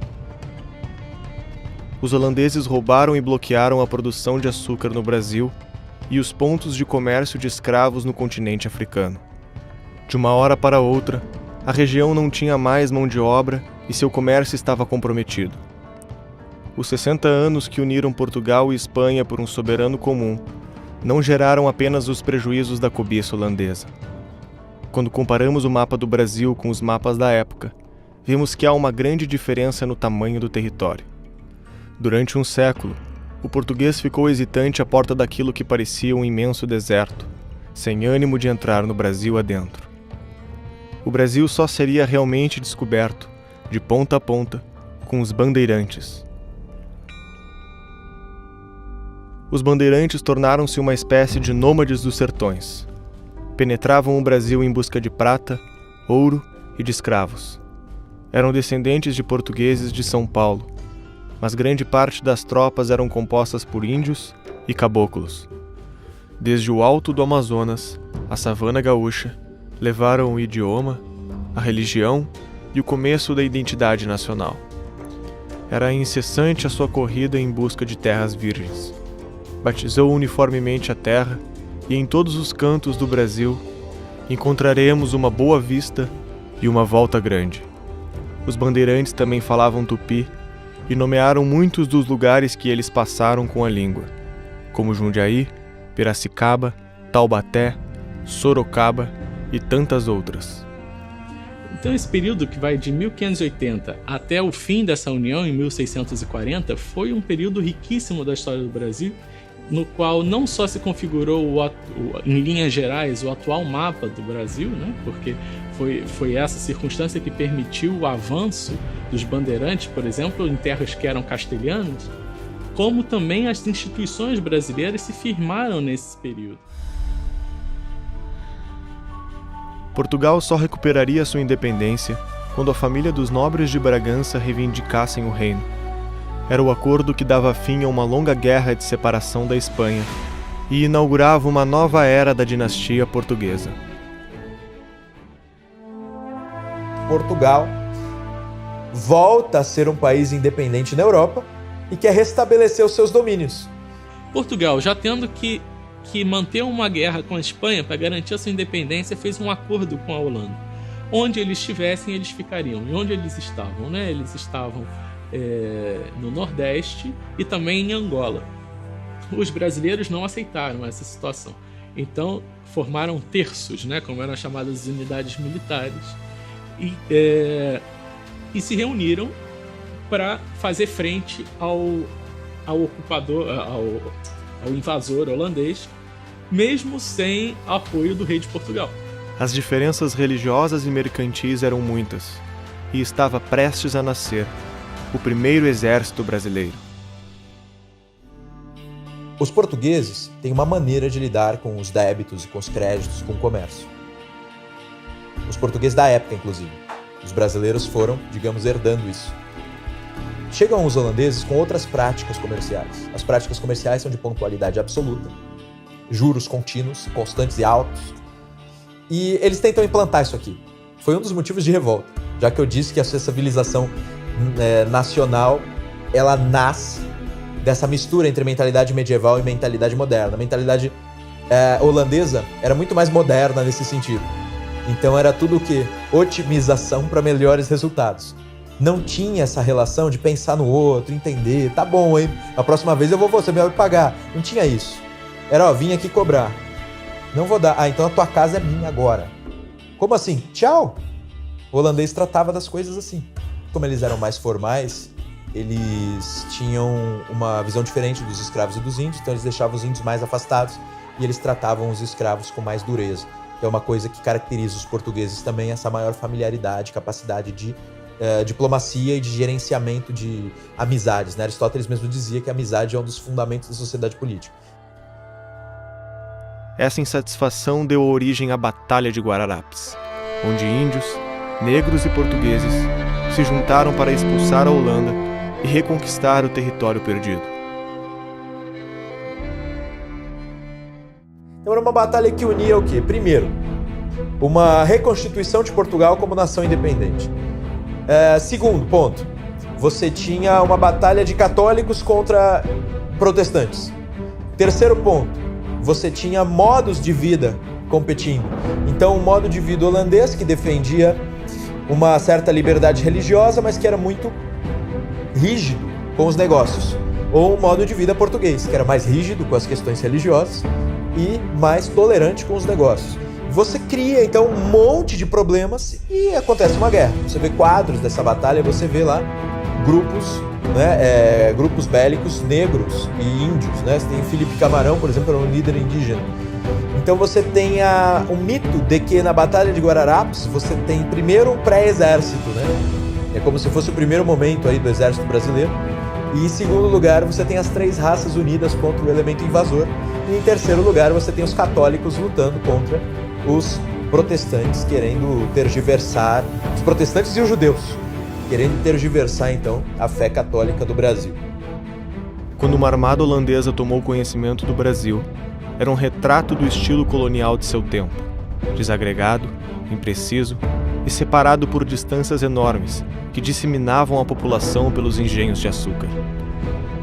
Os holandeses roubaram e bloquearam a produção de açúcar no Brasil e os pontos de comércio de escravos no continente africano. De uma hora para outra, a região não tinha mais mão de obra e seu comércio estava comprometido. Os 60 anos que uniram Portugal e Espanha por um soberano comum não geraram apenas os prejuízos da cobiça holandesa. Quando comparamos o mapa do Brasil com os mapas da época, vemos que há uma grande diferença no tamanho do território. Durante um século, o português ficou hesitante à porta daquilo que parecia um imenso deserto, sem ânimo de entrar no Brasil adentro. O Brasil só seria realmente descoberto, de ponta a ponta, com os bandeirantes. Os bandeirantes tornaram-se uma espécie de nômades dos sertões. Penetravam o Brasil em busca de prata, ouro e de escravos. Eram descendentes de portugueses de São Paulo, mas grande parte das tropas eram compostas por índios e caboclos. Desde o alto do Amazonas, a savana gaúcha, levaram o idioma, a religião e o começo da identidade nacional. Era incessante a sua corrida em busca de terras virgens. Batizou uniformemente a terra e em todos os cantos do Brasil encontraremos uma Boa Vista e uma Volta Grande. Os bandeirantes também falavam tupi e nomearam muitos dos lugares que eles passaram com a língua, como Jundiaí, Piracicaba, Taubaté, Sorocaba e tantas outras. Então esse período que vai de 1580 até o fim dessa união, em 1640, foi um período riquíssimo da história do Brasil, no qual não só se configurou, em linhas gerais, o atual mapa do Brasil, né? Porque foi essa circunstância que permitiu o avanço dos bandeirantes, por exemplo, em terras que eram castelhanas, como também as instituições brasileiras se firmaram nesse período. Portugal só recuperaria sua independência quando a família dos nobres de Bragança reivindicassem o reino. Era o acordo que dava fim a uma longa guerra de separação da Espanha e inaugurava uma nova era da dinastia portuguesa. Portugal volta a ser um país independente na Europa e quer restabelecer os seus domínios. Portugal, já tendo que manter uma guerra com a Espanha para garantir a sua independência, fez um acordo com a Holanda. Onde eles estivessem, eles ficariam. E onde eles estavam? Né? Eles estavam no Nordeste e também em Angola. Os brasileiros não aceitaram essa situação. Então, formaram terços, né? Como eram chamadas unidades militares, e se reuniram para fazer frente ao ocupador, ao invasor holandês, mesmo sem apoio do rei de Portugal. As diferenças religiosas e mercantis eram muitas, e estava prestes a nascer o primeiro exército brasileiro. Os portugueses têm uma maneira de lidar com os débitos e com os créditos, com o comércio. Os portugueses da época, inclusive. Os brasileiros foram, digamos, herdando isso. Chegam os holandeses com outras práticas comerciais. As práticas comerciais são de pontualidade absoluta, juros contínuos, constantes e altos. E eles tentam implantar isso aqui. Foi um dos motivos de revolta, já que eu disse que essa civilização nacional, ela nasce dessa mistura entre mentalidade medieval e mentalidade moderna. A mentalidade holandesa era muito mais moderna nesse sentido. Então era tudo o quê? Otimização para melhores resultados. Não tinha essa relação de pensar no outro, entender, tá bom, hein? A próxima vez você vai pagar. Não tinha isso. Era, vim aqui cobrar. Não vou dar. Então a tua casa é minha agora. Como assim? Tchau! O holandês tratava das coisas assim. Como eles eram mais formais, eles tinham uma visão diferente dos escravos e dos índios, então eles deixavam os índios mais afastados e eles tratavam os escravos com mais dureza. É uma coisa que caracteriza os portugueses também, essa maior familiaridade, capacidade de diplomacia e de gerenciamento de amizades, né? Aristóteles mesmo dizia que a amizade é um dos fundamentos da sociedade política. Essa insatisfação deu origem à Batalha de Guararapes, onde índios, negros e portugueses se juntaram para expulsar a Holanda e reconquistar o território perdido. Então era uma batalha que unia o quê? Primeiro, uma reconstituição de Portugal como nação independente. Segundo ponto, você tinha uma batalha de católicos contra protestantes. Terceiro ponto, você tinha modos de vida competindo. Então, um modo de vida holandês que defendia uma certa liberdade religiosa, mas que era muito rígido com os negócios. Ou um modo de vida português, que era mais rígido com as questões religiosas e mais tolerante com os negócios. Você cria, então, um monte de problemas e acontece uma guerra. Você vê quadros dessa batalha, você vê lá grupos, né, grupos bélicos negros e índios. Né? Você tem Felipe Camarão, por exemplo, era um líder indígena. Então você tem o mito de que na Batalha de Guararapes você tem primeiro um pré-exército, né? É como se fosse o primeiro momento aí do exército brasileiro. E em segundo lugar você tem as três raças unidas contra o elemento invasor. E em terceiro lugar você tem os católicos lutando contra os protestantes, querendo tergiversar, os protestantes e os judeus, querendo tergiversar então a fé católica do Brasil. Quando uma armada holandesa tomou conhecimento do Brasil, era um retrato do estilo colonial de seu tempo, desagregado, impreciso e separado por distâncias enormes que disseminavam a população pelos engenhos de açúcar.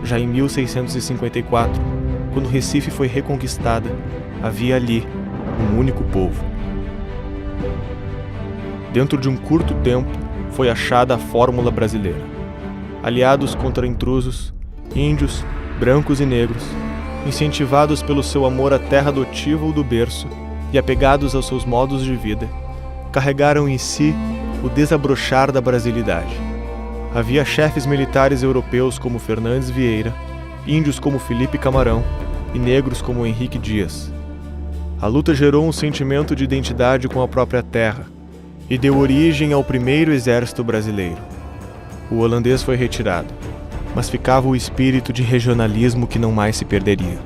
Já em 1654, quando Recife foi reconquistada, havia ali um único povo. Dentro de um curto tempo, foi achada a fórmula brasileira. Aliados contra intrusos, índios, brancos e negros, incentivados pelo seu amor à terra adotiva ou do berço e apegados aos seus modos de vida, carregaram em si o desabrochar da brasilidade. Havia chefes militares europeus como Fernandes Vieira, índios como Felipe Camarão e negros como Henrique Dias. A luta gerou um sentimento de identidade com a própria terra e deu origem ao primeiro exército brasileiro. O holandês foi retirado, mas ficava o espírito de regionalismo que não mais se perderia.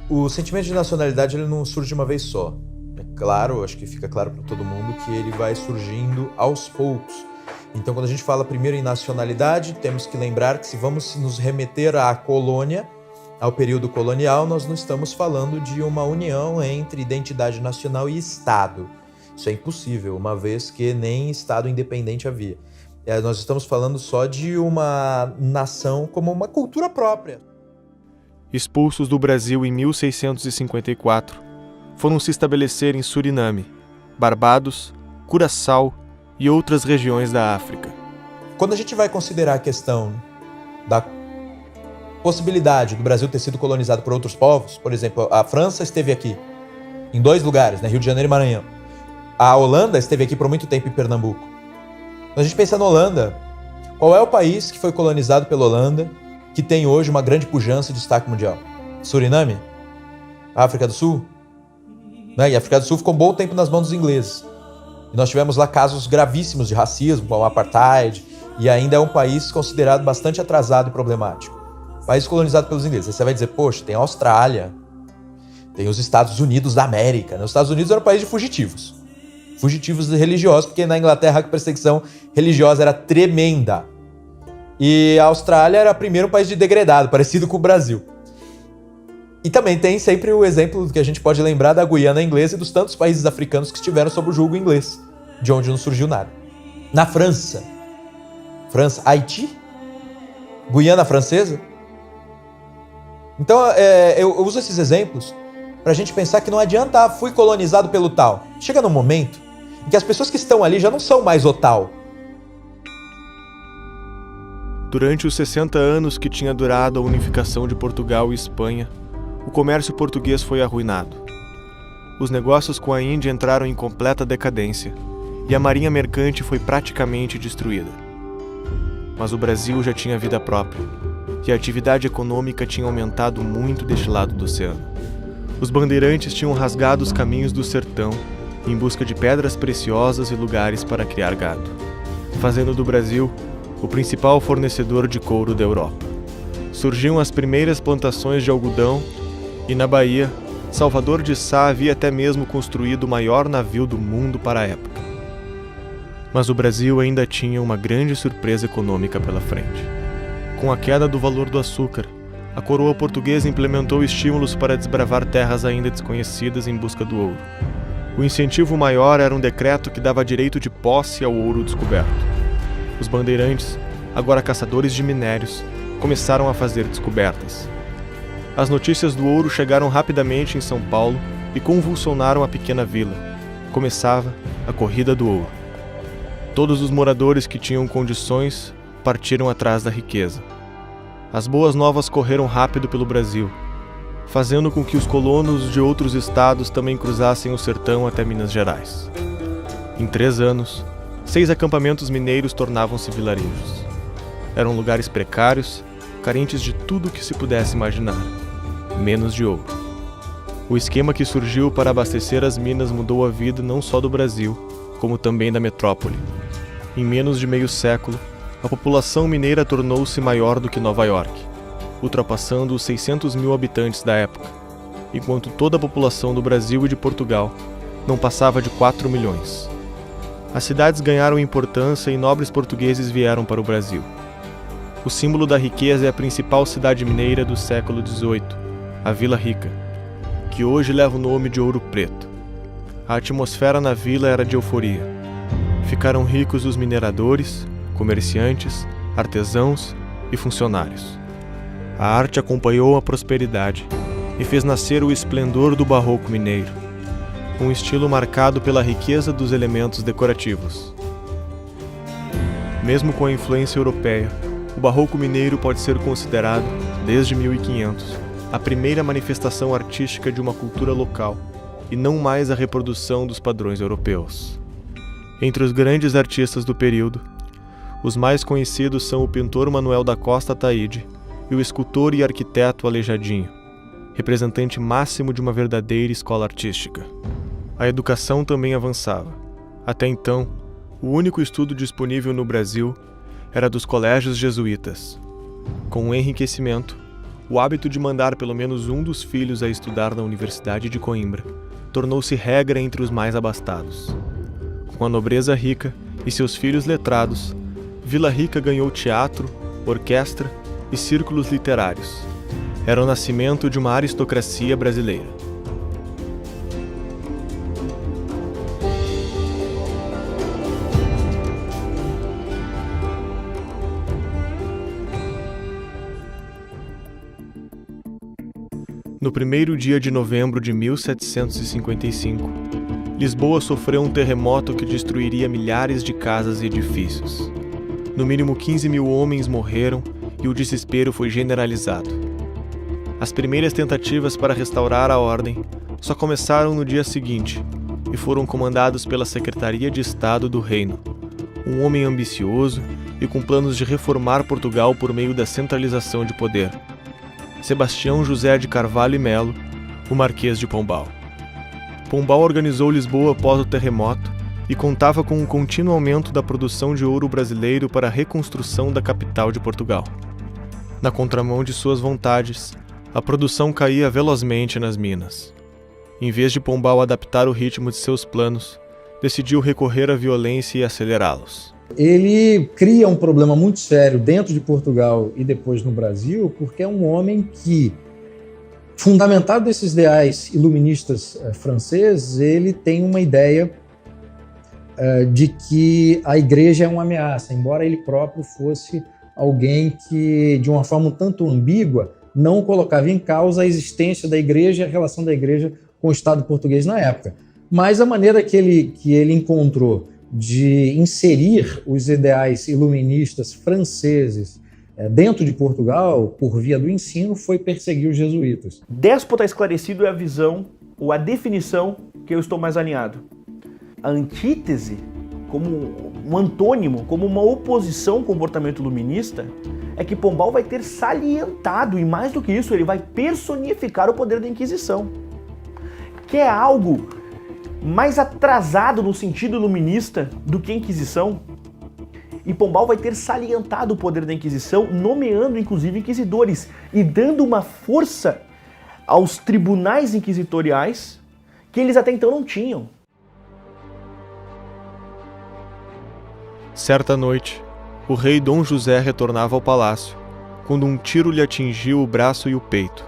O sentimento de nacionalidade ele não surge de uma vez só. É claro, acho que fica claro para todo mundo que ele vai surgindo aos poucos. Então, quando a gente fala primeiro em nacionalidade, temos que lembrar que se vamos nos remeter à colônia, ao período colonial, nós não estamos falando de uma união entre identidade nacional e Estado. Isso é impossível, uma vez que nem Estado independente havia. Nós estamos falando só de uma nação como uma cultura própria. Expulsos do Brasil em 1654, foram se estabelecer em Suriname, Barbados, Curaçao e outras regiões da África. Quando a gente vai considerar a questão da possibilidade do Brasil ter sido colonizado por outros povos, por exemplo, a França esteve aqui, em 2 lugares, né, Rio de Janeiro e Maranhão. A Holanda esteve aqui por muito tempo em Pernambuco. Quando a gente pensa na Holanda, qual é o país que foi colonizado pela Holanda, que tem hoje uma grande pujança e destaque mundial? Suriname? África do Sul? Né? E a África do Sul ficou um bom tempo nas mãos dos ingleses. E nós tivemos lá casos gravíssimos de racismo, como o apartheid, e ainda é um país considerado bastante atrasado e problemático. País colonizado pelos ingleses. Aí você vai dizer, poxa, tem a Austrália, tem os Estados Unidos da América. Os Estados Unidos era um país de fugitivos. Fugitivos religiosos, porque na Inglaterra a perseguição religiosa era tremenda. E a Austrália era primeiro um país de degradado, parecido com o Brasil. E também tem sempre o exemplo que a gente pode lembrar da Guiana inglesa e dos tantos países africanos que estiveram sob o jugo inglês, de onde não surgiu nada. Na França, Haiti, Guiana francesa. Então eu uso esses exemplos para a gente pensar que não adianta, fui colonizado pelo tal. Chega num momento em que as pessoas que estão ali já não são mais o tal. Durante os 60 anos que tinha durado a unificação de Portugal e Espanha, o comércio português foi arruinado. Os negócios com a Índia entraram em completa decadência e a marinha mercante foi praticamente destruída. Mas o Brasil já tinha vida própria e a atividade econômica tinha aumentado muito deste lado do oceano. Os bandeirantes tinham rasgado os caminhos do sertão em busca de pedras preciosas e lugares para criar gado, fazendo do Brasil o principal fornecedor de couro da Europa. Surgiam as primeiras plantações de algodão e, na Bahia, Salvador de Sá havia até mesmo construído o maior navio do mundo para a época. Mas o Brasil ainda tinha uma grande surpresa econômica pela frente. Com a queda do valor do açúcar, a coroa portuguesa implementou estímulos para desbravar terras ainda desconhecidas em busca do ouro. O incentivo maior era um decreto que dava direito de posse ao ouro descoberto. Os bandeirantes, agora caçadores de minérios, começaram a fazer descobertas. As notícias do ouro chegaram rapidamente em São Paulo e convulsionaram a pequena vila. Começava a corrida do ouro. Todos os moradores que tinham condições partiram atrás da riqueza. As boas novas correram rápido pelo Brasil, fazendo com que os colonos de outros estados também cruzassem o sertão até Minas Gerais. Em 3 anos, 6 acampamentos mineiros tornavam-se vilarejos. Eram lugares precários, carentes de tudo o que se pudesse imaginar, menos de ouro. O esquema que surgiu para abastecer as minas mudou a vida não só do Brasil, como também da metrópole. Em menos de meio século, a população mineira tornou-se maior do que Nova York, ultrapassando os 600 mil habitantes da época, enquanto toda a população do Brasil e de Portugal não passava de 4 milhões. As cidades ganharam importância e nobres portugueses vieram para o Brasil. O símbolo da riqueza é a principal cidade mineira do século XVIII, a Vila Rica, que hoje leva o nome de Ouro Preto. A atmosfera na vila era de euforia. Ficaram ricos os mineradores, comerciantes, artesãos e funcionários. A arte acompanhou a prosperidade e fez nascer o esplendor do barroco mineiro, um estilo marcado pela riqueza dos elementos decorativos. Mesmo com a influência europeia, o barroco mineiro pode ser considerado, desde 1500, a primeira manifestação artística de uma cultura local, e não mais a reprodução dos padrões europeus. Entre os grandes artistas do período, os mais conhecidos são o pintor Manuel da Costa Ataíde e o escultor e arquiteto Aleijadinho, representante máximo de uma verdadeira escola artística. A educação também avançava. Até então, o único estudo disponível no Brasil era dos colégios jesuítas. Com o enriquecimento, o hábito de mandar pelo menos um dos filhos a estudar na Universidade de Coimbra tornou-se regra entre os mais abastados. Com a nobreza rica e seus filhos letrados, Vila Rica ganhou teatro, orquestra e círculos literários. Era o nascimento de uma aristocracia brasileira. No primeiro dia de novembro de 1755, Lisboa sofreu um terremoto que destruiria milhares de casas e edifícios. No mínimo 15 mil homens morreram e o desespero foi generalizado. As primeiras tentativas para restaurar a ordem só começaram no dia seguinte e foram comandados pela Secretaria de Estado do Reino, um homem ambicioso e com planos de reformar Portugal por meio da centralização de poder. Sebastião José de Carvalho e Melo, o Marquês de Pombal. Pombal organizou Lisboa após o terremoto e contava com um contínuo aumento da produção de ouro brasileiro para a reconstrução da capital de Portugal. Na contramão de suas vontades, a produção caía velozmente nas minas. Em vez de Pombal adaptar o ritmo de seus planos, decidiu recorrer à violência e acelerá-los. Ele cria um problema muito sério dentro de Portugal e depois no Brasil, porque é um homem que, fundamentado nesses ideais iluministas franceses, ele tem uma ideia de que a igreja é uma ameaça, embora ele próprio fosse alguém que, de uma forma um tanto ambígua, não colocava em causa a existência da igreja e a relação da igreja com o Estado português na época. Mas a maneira que ele encontrou de inserir os ideais iluministas franceses dentro de Portugal, por via do ensino, foi perseguir os jesuítas. Déspota esclarecido é a visão ou a definição que eu estou mais alinhado. A antítese, como um antônimo, como uma oposição ao comportamento iluminista, é que Pombal vai ter salientado, e mais do que isso, ele vai personificar o poder da Inquisição, que é algo mais atrasado no sentido iluminista do que a Inquisição. E Pombal vai ter salientado o poder da Inquisição, nomeando inclusive inquisidores e dando uma força aos tribunais inquisitoriais que eles até então não tinham. Certa noite, o rei Dom José retornava ao palácio, quando um tiro lhe atingiu o braço e o peito.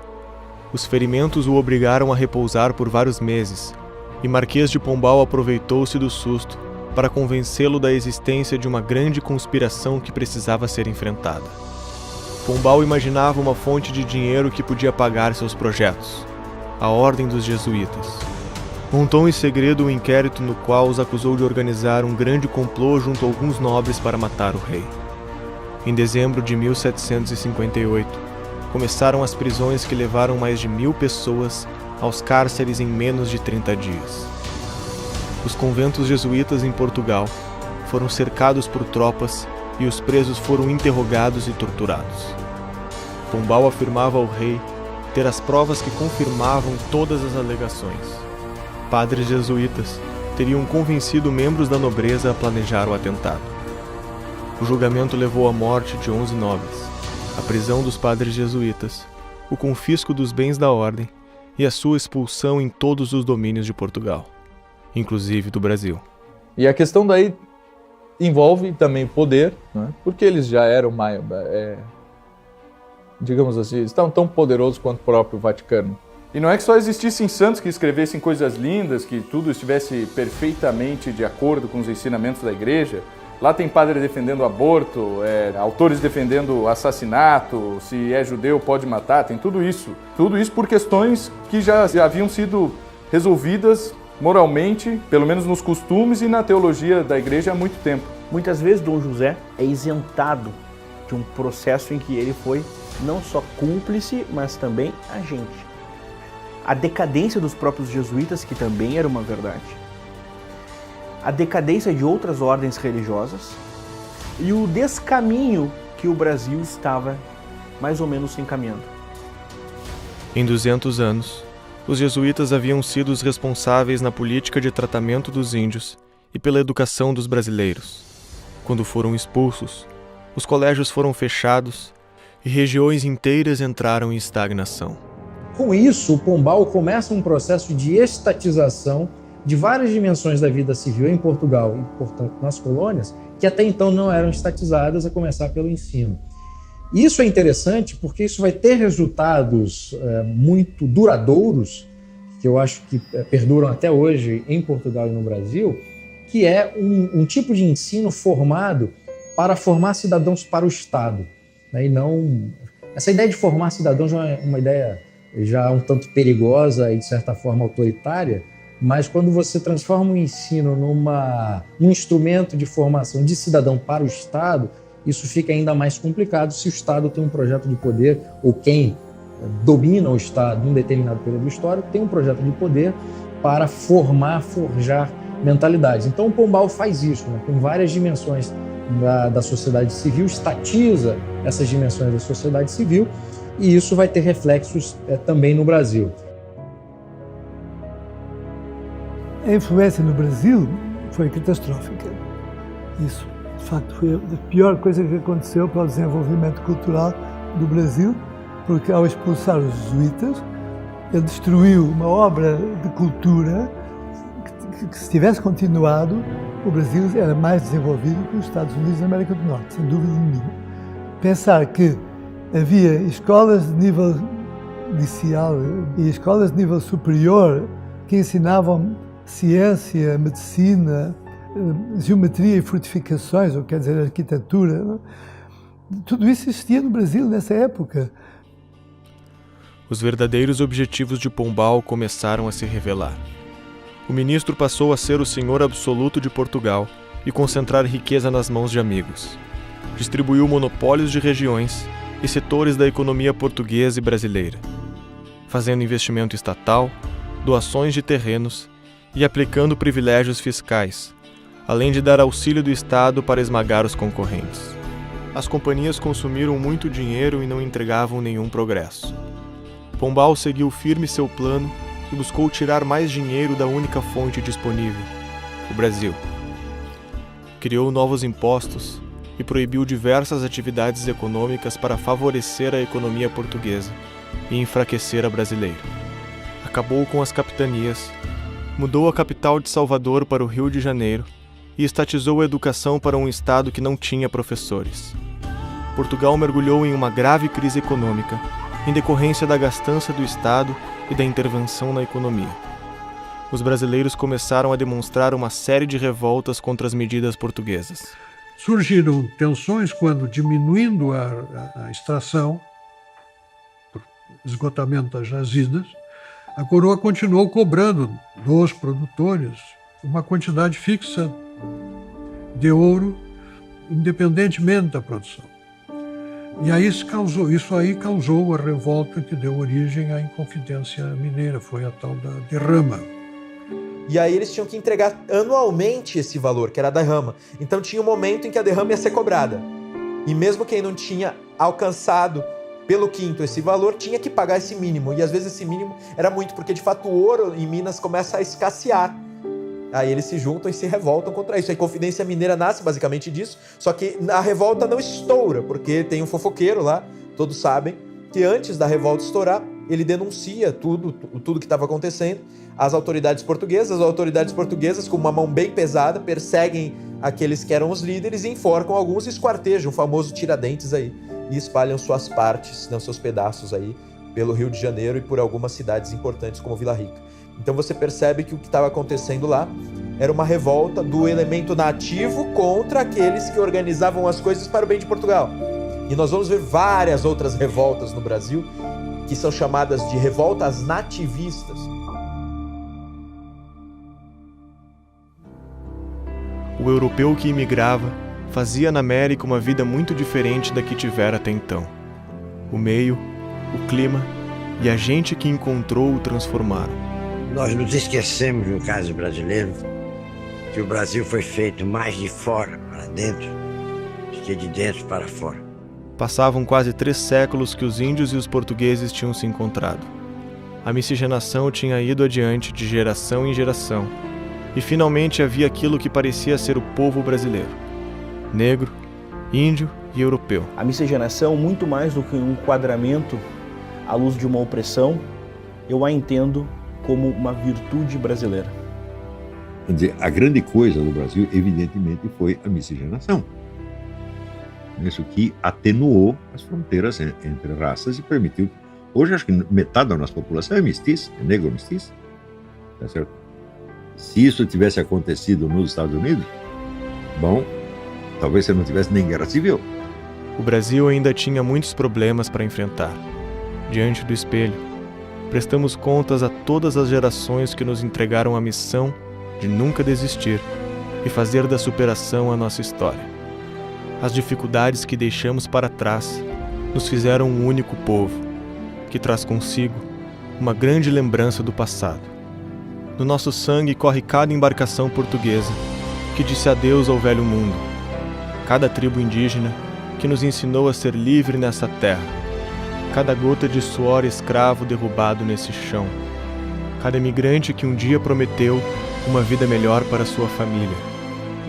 Os ferimentos o obrigaram a repousar por vários meses, e Marquês de Pombal aproveitou-se do susto para convencê-lo da existência de uma grande conspiração que precisava ser enfrentada. Pombal imaginava uma fonte de dinheiro que podia pagar seus projetos, a Ordem dos Jesuítas. Montou em segredo um inquérito no qual os acusou de organizar um grande complô junto a alguns nobres para matar o rei. Em dezembro de 1758, começaram as prisões que levaram mais de 1000 pessoas aos cárceres em menos de 30 dias. Os conventos jesuítas em Portugal foram cercados por tropas e os presos foram interrogados e torturados. Pombal afirmava ao rei ter as provas que confirmavam todas as alegações. Padres jesuítas teriam convencido membros da nobreza a planejar o atentado. O julgamento levou à morte de 11 nobres, a prisão dos padres jesuítas, o confisco dos bens da ordem e a sua expulsão em todos os domínios de Portugal, inclusive do Brasil. E a questão daí envolve também poder, né? Porque eles já eram mais, digamos assim, estavam tão poderosos quanto o próprio Vaticano. E não é que só existissem santos que escrevessem coisas lindas, que tudo estivesse perfeitamente de acordo com os ensinamentos da igreja. Lá tem padre defendendo o aborto, autores defendendo o assassinato, se é judeu pode matar, tem tudo isso. Tudo isso por questões que já haviam sido resolvidas moralmente, pelo menos nos costumes e na teologia da igreja há muito tempo. Muitas vezes Dom José é isentado de um processo em que ele foi não só cúmplice, mas também agente. A decadência dos próprios jesuítas, que também era uma verdade. A decadência de outras ordens religiosas e o descaminho que o Brasil estava mais ou menos se encaminhando. Em 200 anos, os jesuítas haviam sido os responsáveis na política de tratamento dos índios e pela educação dos brasileiros. Quando foram expulsos, os colégios foram fechados e regiões inteiras entraram em estagnação. Com isso, o Pombal começa um processo de estatização de várias dimensões da vida civil em Portugal e, portanto, nas colônias, que até então não eram estatizadas, a começar pelo ensino. Isso é interessante porque isso vai ter resultados muito duradouros, que eu acho que perduram até hoje em Portugal e no Brasil, que é um tipo de ensino formado para formar cidadãos para o Estado. Né? E não... Essa ideia de formar cidadãos é uma ideia já um tanto perigosa e, de certa forma, autoritária, mas quando você transforma o ensino num instrumento de formação de cidadão para o Estado, isso fica ainda mais complicado se o Estado tem um projeto de poder, ou quem domina o Estado num determinado período histórico tem um projeto de poder para forjar mentalidades. Então o Pombal faz isso, né? Com várias dimensões da sociedade civil, estatiza essas dimensões da sociedade civil, e isso vai ter reflexos também no Brasil. A influência no Brasil foi catastrófica. Isso, de facto, foi a pior coisa que aconteceu para o desenvolvimento cultural do Brasil, porque ao expulsar os jesuítas, ele destruiu uma obra de cultura que se tivesse continuado, o Brasil era mais desenvolvido que os Estados Unidos da América do Norte, sem dúvida nenhuma. Pensar que havia escolas de nível inicial e escolas de nível superior que ensinavam ciência, medicina, geometria e fortificações, ou quer dizer, arquitetura. Não? Tudo isso existia no Brasil nessa época. Os verdadeiros objetivos de Pombal começaram a se revelar. O ministro passou a ser o senhor absoluto de Portugal e concentrar riqueza nas mãos de amigos. Distribuiu monopólios de regiões e setores da economia portuguesa e brasileira, fazendo investimento estatal, doações de terrenos e aplicando privilégios fiscais, além de dar auxílio do Estado para esmagar os concorrentes. As companhias consumiram muito dinheiro e não entregavam nenhum progresso. Pombal seguiu firme seu plano e buscou tirar mais dinheiro da única fonte disponível, o Brasil. Criou novos impostos e proibiu diversas atividades econômicas para favorecer a economia portuguesa e enfraquecer a brasileira. Acabou com as capitanias, mudou a capital de Salvador para o Rio de Janeiro e estatizou a educação para um estado que não tinha professores. Portugal mergulhou em uma grave crise econômica, em decorrência da gastança do Estado e da intervenção na economia. Os brasileiros começaram a demonstrar uma série de revoltas contra as medidas portuguesas. Surgiram tensões quando, diminuindo a extração, por esgotamento das jazidas, a coroa continuou cobrando dos produtores uma quantidade fixa de ouro, independentemente da produção. E aí isso aí causou a revolta que deu origem à Inconfidência Mineira, foi a tal da derrama. E aí eles tinham que entregar anualmente esse valor, que era a derrama. Então tinha um momento em que a derrama ia ser cobrada. E mesmo quem não tinha alcançado pelo quinto esse valor, tinha que pagar esse mínimo. E às vezes esse mínimo era muito, porque de fato o ouro em Minas começa a escassear. Aí eles se juntam e se revoltam contra isso. A Inconfidência Mineira nasce basicamente disso, só que a revolta não estoura, porque tem um fofoqueiro lá, todos sabem, que antes da revolta estourar, ele denuncia tudo que estava acontecendo às autoridades portuguesas. As autoridades portuguesas, com uma mão bem pesada, perseguem aqueles que eram os líderes e enforcam alguns e esquartejam o famoso Tiradentes aí, e espalham suas partes, seus pedaços aí, pelo Rio de Janeiro e por algumas cidades importantes como Vila Rica. Então você percebe que o que estava acontecendo lá era uma revolta do elemento nativo contra aqueles que organizavam as coisas para o bem de Portugal. E nós vamos ver várias outras revoltas no Brasil, que são chamadas de revoltas nativistas. O europeu que imigrava fazia na América uma vida muito diferente da que tivera até então. O meio, o clima e a gente que encontrou o transformaram. Nós nos esquecemos, no caso brasileiro, que o Brasil foi feito mais de fora para dentro do que de dentro para fora. Passavam quase 3 séculos que os índios e os portugueses tinham se encontrado. A miscigenação tinha ido adiante de geração em geração, e finalmente havia aquilo que parecia ser o povo brasileiro: negro, índio e europeu. A miscigenação, muito mais do que um enquadramento à luz de uma opressão, eu a entendo como uma virtude brasileira. Quer dizer, a grande coisa do Brasil, evidentemente, foi a miscigenação. Isso que atenuou as fronteiras entre raças e permitiu. Hoje, acho que metade da nossa população é mestiça, é negro mestiça. Tá certo? Se isso tivesse acontecido nos Estados Unidos, bom, talvez você não tivesse nem guerra civil. O Brasil ainda tinha muitos problemas para enfrentar. Diante do espelho, prestamos contas a todas as gerações que nos entregaram a missão de nunca desistir e fazer da superação a nossa história. As dificuldades que deixamos para trás nos fizeram um único povo, que traz consigo uma grande lembrança do passado. No nosso sangue corre cada embarcação portuguesa que disse adeus ao velho mundo, cada tribo indígena que nos ensinou a ser livre nessa terra, cada gota de suor escravo derrubado nesse chão, cada imigrante que um dia prometeu uma vida melhor para sua família.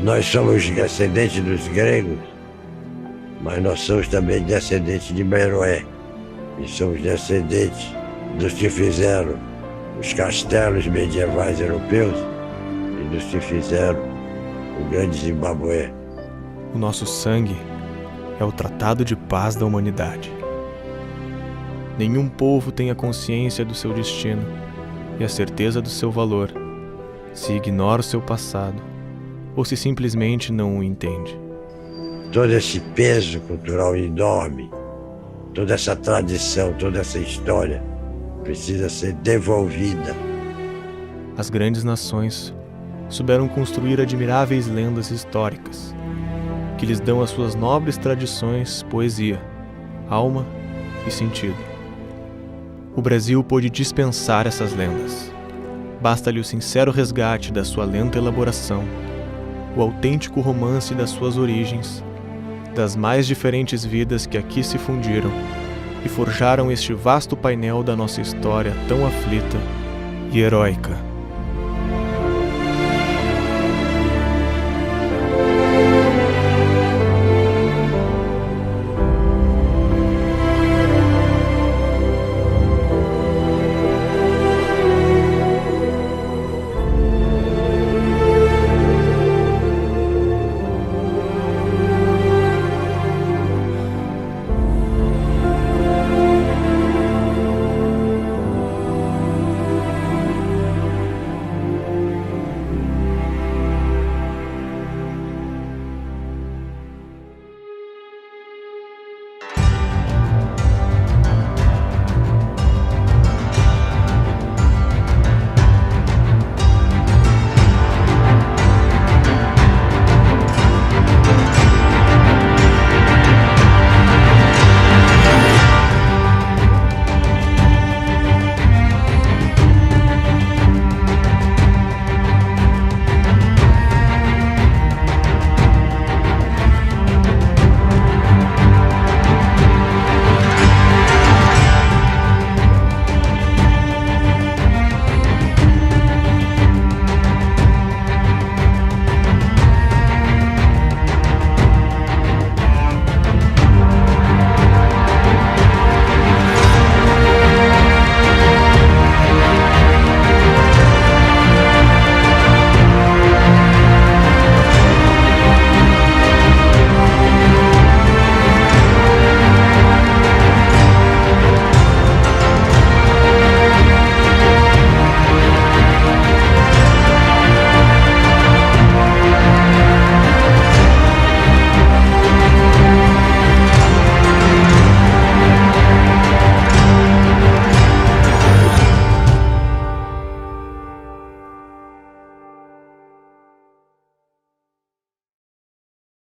Nós somos descendentes dos gregos, mas nós somos também descendentes de Meroé. E somos descendentes dos que fizeram os castelos medievais europeus e dos que fizeram o grande Zimbabue. O nosso sangue é o tratado de paz da humanidade. Nenhum povo tem a consciência do seu destino e a certeza do seu valor, se ignora o seu passado ou se simplesmente não o entende. Todo esse peso cultural enorme, toda essa tradição, toda essa história precisa ser devolvida. As grandes nações souberam construir admiráveis lendas históricas, que lhes dão às suas nobres tradições poesia, alma e sentido. O Brasil pôde dispensar essas lendas. Basta-lhe o sincero resgate da sua lenta elaboração, o autêntico romance das suas origens, das mais diferentes vidas que aqui se fundiram e forjaram este vasto painel da nossa história tão aflita e heróica.